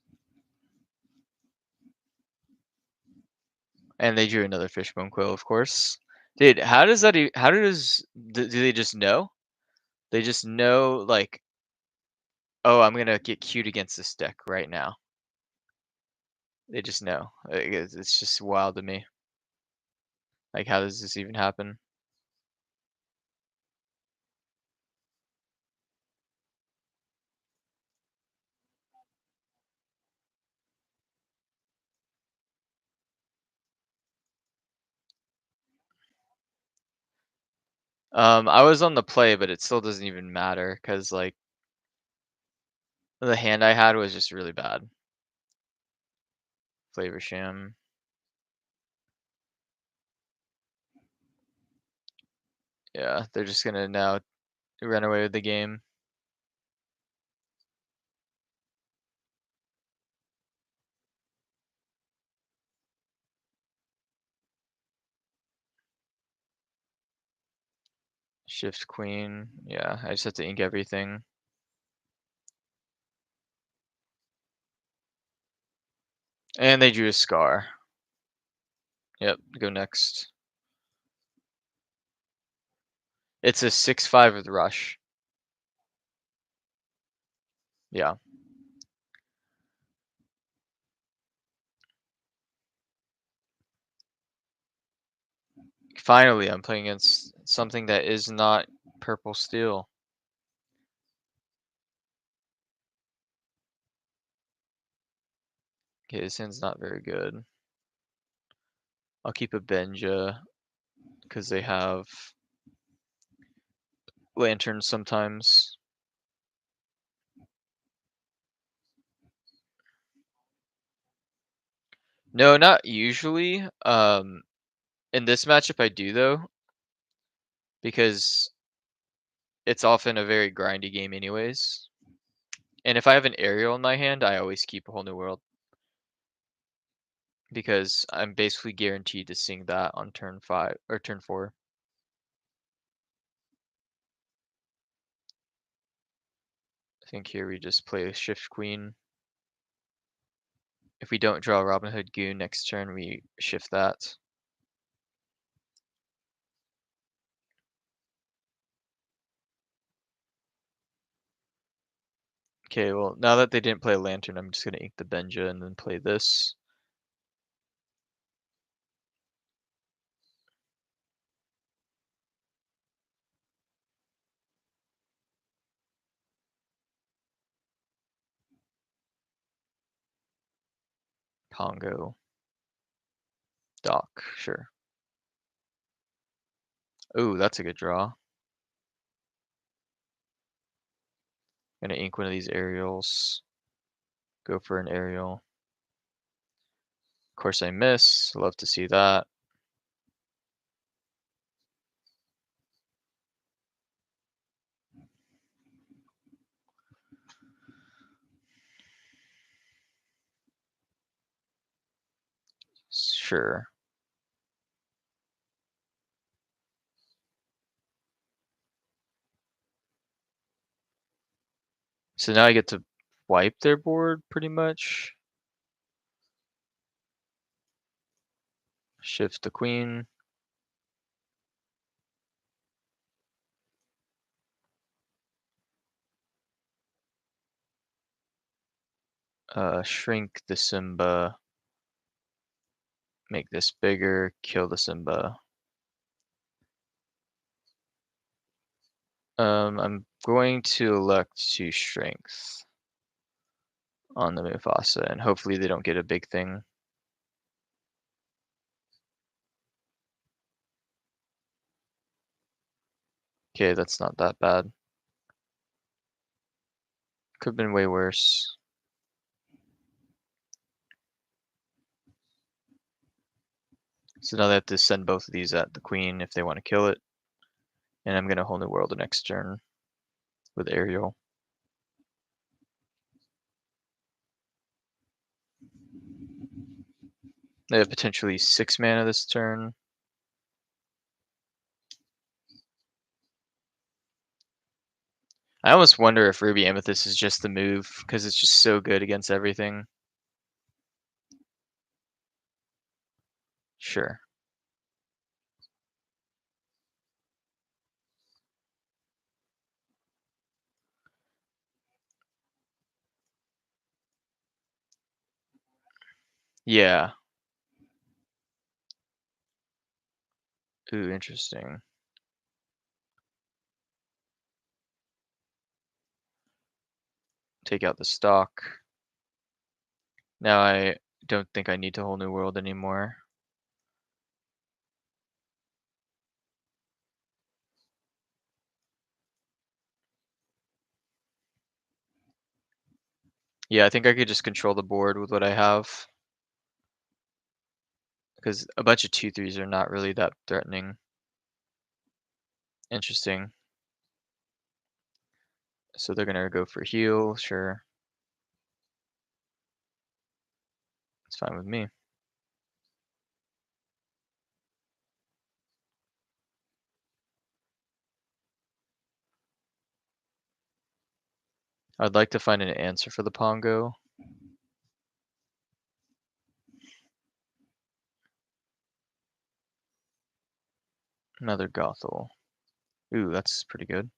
And they drew another Fishbone Quill, of course. Dude, how does that how do they just know? They just know like, oh, I'm gonna get cute against this deck right now. They just know. It's just wild to me. Like, how does this even happen? I was on the play, but it still doesn't even matter because like the hand I had was just really bad. Flavor Sham. Yeah, they're just gonna now run away with the game. Shift queen. Yeah, I just have to ink everything. And they drew a scar. Yep, go next. It's a 6/5 with rush. Yeah. Finally, I'm playing against something that is not purple steel. Okay, this hand's not very good. I'll keep a Benja because they have lanterns sometimes. No, not usually. In this matchup I do though, because it's often a very grindy game anyways. And if I have an aerial in my hand, I always keep a whole new world. Because I'm basically guaranteed to sing that on turn 5 or turn 4. I think here we just play a shift queen. If we don't draw Robin Hood Goon next turn, we shift that. Okay, well, now that they didn't play a lantern, I'm just gonna ink the Benja and then play this. Pongo. Dock, sure. Ooh, that's a good draw. Gonna ink one of these aerials. Go for an aerial. Of course I miss. Love to see that. Sure. So now I get to wipe their board pretty much. Shift the queen. Shrink the Simba. Make this bigger. Kill the Simba. I'm going to elect to strength on the Mufasa, and hopefully they don't get a big thing. Okay, that's not that bad. Could have been way worse. So now they have to send both of these at the queen if they want to kill it. And I'm gonna whole new world the next turn with Ariel. They have potentially 6 mana this turn. I almost wonder if Ruby Amethyst is just the move, because it's just so good against everything. Sure. Yeah. Ooh, interesting. Take out the stock. Now I don't think I need to whole new world anymore. Yeah, I think I could just control the board with what I have. Because a bunch of 2/3s are not really that threatening. Interesting. So they're gonna go for heal, sure. It's fine with me. I'd like to find an answer for the Pongo. Another Gothel. Ooh, that's pretty good.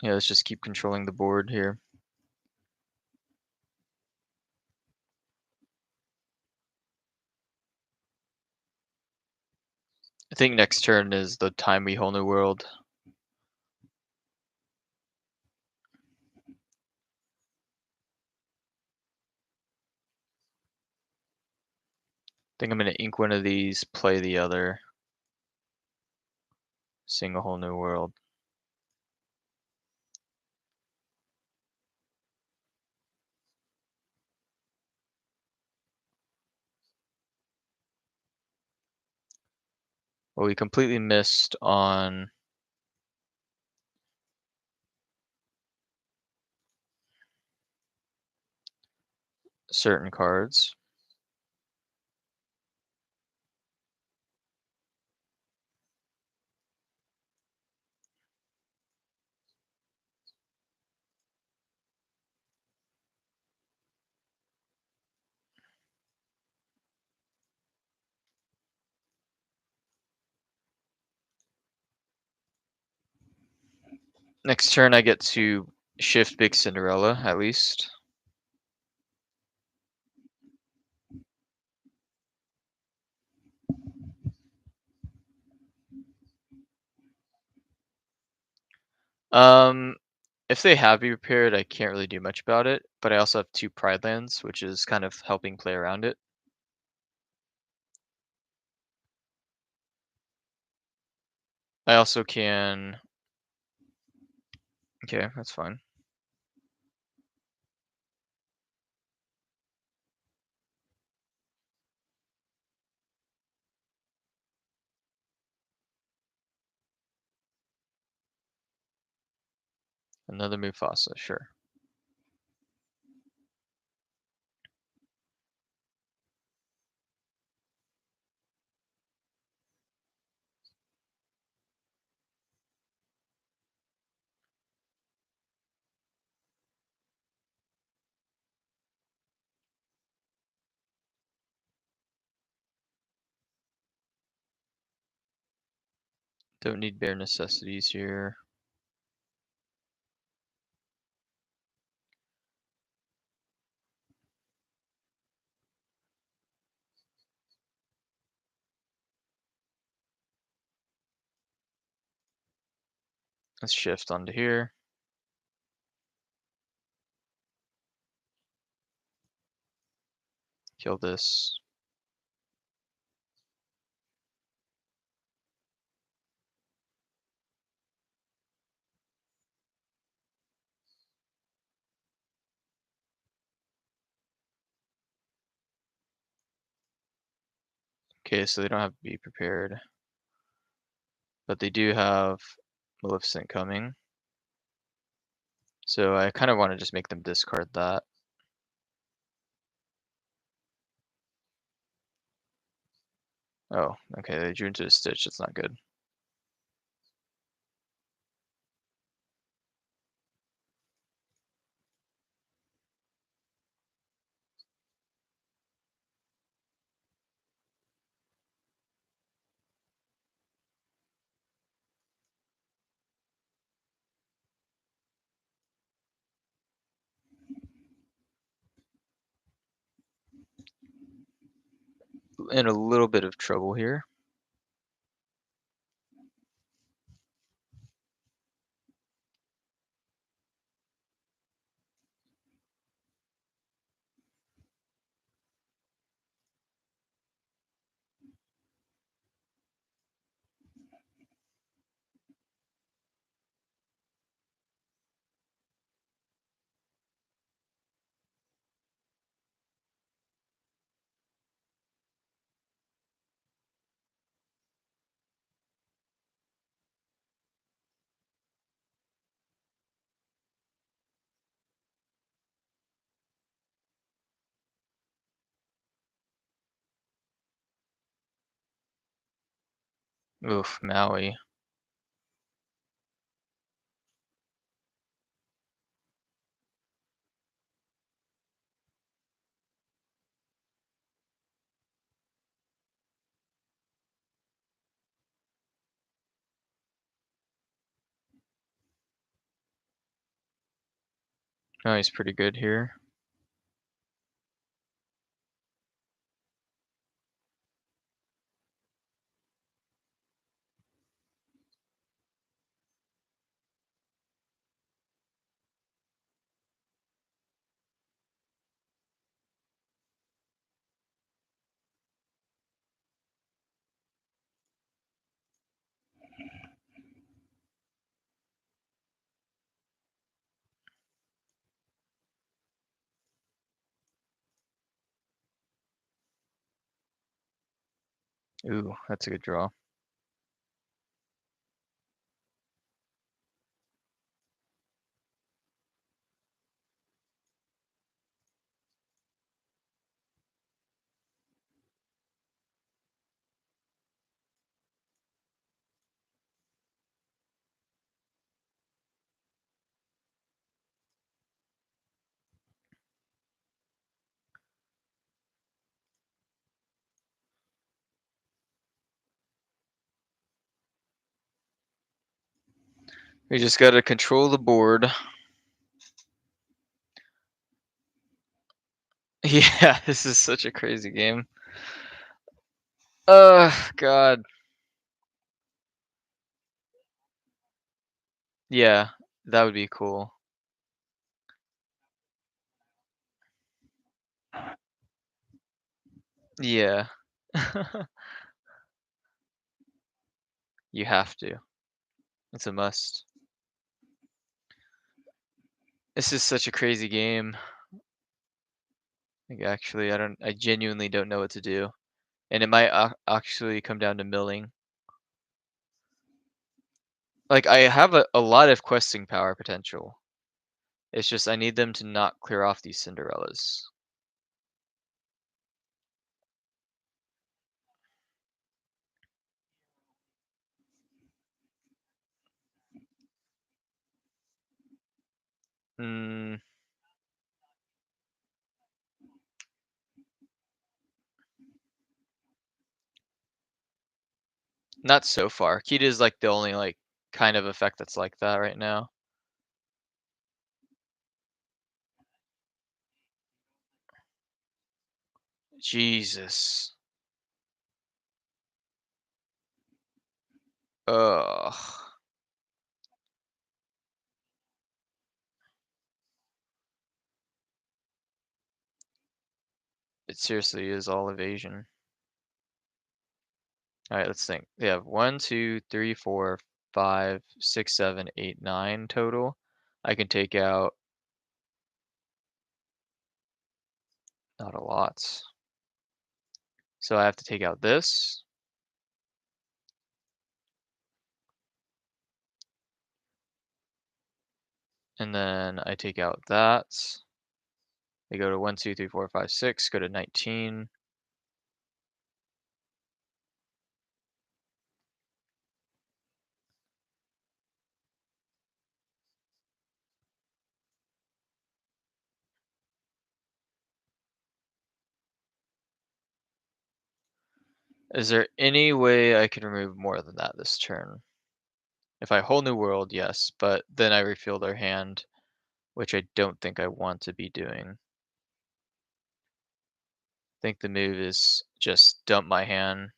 Yeah, let's just keep controlling the board here. I think next turn is the time we whole new world. I think I'm gonna ink one of these, play the other, sing a whole new world. Well, we completely missed on certain cards. Next turn I get to shift Big Cinderella, at least. Um, if they have me prepared, I can't really do much about it, but I also have 2 Pride lands, which is kind of helping play around it. I also can... Okay, that's fine. Another Mufasa, sure. Don't need bare necessities here. Let's shift onto here. Kill this. Okay, so they don't have to be prepared. But they do have Maleficent coming. So I kind of want to just make them discard that. Oh, okay, they drew into a Stitch, that's not good. In a little bit of trouble here. Oof, Maui. Maui's pretty good here. Ooh, that's a good draw. We just gotta control the board. Yeah, this is such a crazy game. God. Yeah, that would be cool. Yeah. You have to. It's a must. This is such a crazy game. Like, actually, I genuinely don't know what to do. And it might actually come down to milling. Like, I have a lot of questing power potential. It's just I need them to not clear off these Cinderellas. Mm, not so far. Kita is like the only like kind of effect that's like that right now. Jesus. Ugh. It seriously is all evasion. All right, let's think. We have 1, 2, 3, 4, 5, 6, 7, 8, 9 total. I can take out not a lot. So I have to take out this, and then I take out that. I go to 1, 2, 3, 4, 5, 6, go to 19. Is there any way I can remove more than that this turn? If I whole new world, yes, but then I refill their hand, which I don't think I want to be doing. I think the move is just dump my hand.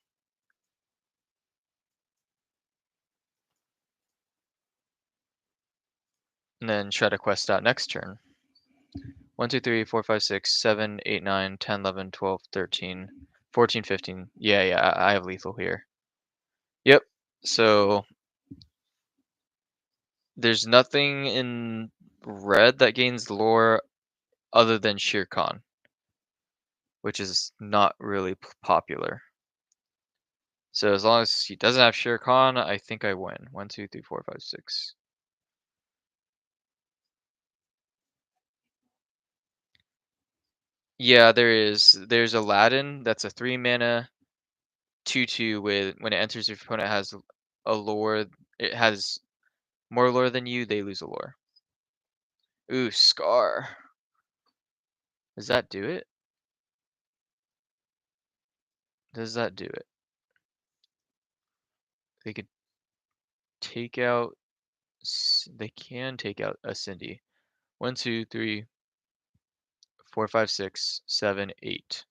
And then try to quest out next turn. 1, 2, 3, 4, 5, 6, 7, 8, 9, 10, 11, 12, 13, 14, 15. Yeah, I have lethal here. Yep. So there's nothing in red that gains lore other than Shere Khan, which is not really popular. So as long as he doesn't have Shere Khan, I think I win. 1, 2, 3, 4, 5, 6. Yeah, there is. There's Aladdin. That's a 3 mana 2/2 with when it enters your opponent has a lore. It has more lore than you. They lose a lore. Ooh, Scar. Does that do it? Does that do it? They could take out. They can take out a Cindy. 1, 2, 3, 4, 5, 6, 7, 8,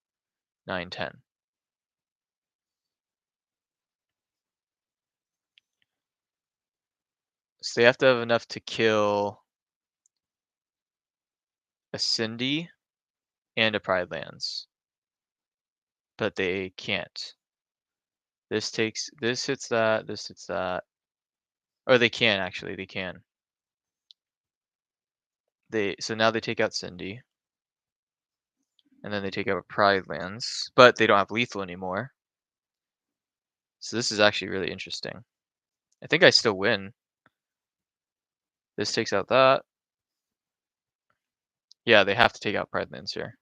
9, 10. So they have to have enough to kill a Cindy and a Pride Lands, but they can't. This hits that, this hits that. Or they can actually, they can. So now they take out Cindy, and then they take out Pride Lands, but they don't have lethal anymore. So this is actually really interesting. I think I still win. This takes out that. Yeah, they have to take out Pride Lands here.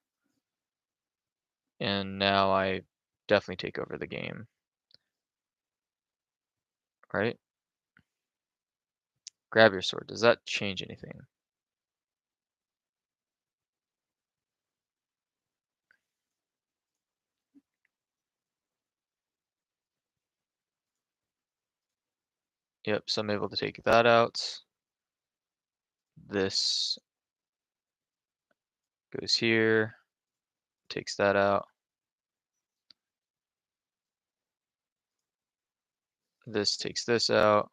And now I definitely take over the game. Right? Grab your sword. Does that change anything? Yep, so I'm able to take that out. This goes here, takes that out. This takes this out.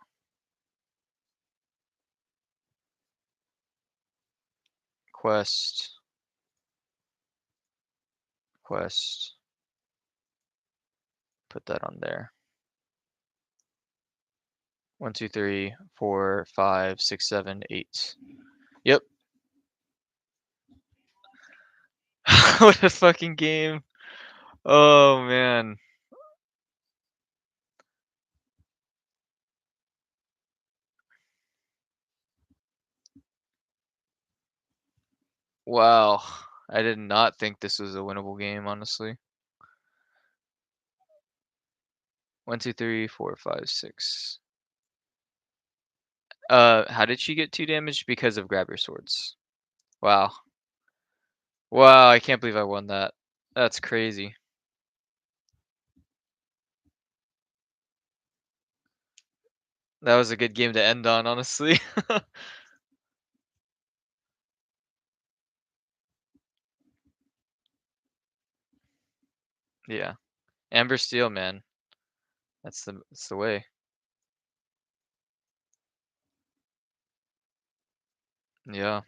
Quest. Quest. Put that on there. 1, 2, 3, 4, 5, 6, 7, 8. Yep. What a fucking game. Oh man. Wow. I did not think this was a winnable game, honestly. 1, 2, 3, 4, 5, 6. How did she get 2 damage? Because of grab your swords. Wow. Wow, I can't believe I won that. That's crazy. That was a good game to end on, honestly. Yeah. Amber Steel, man. That's the way. Yeah.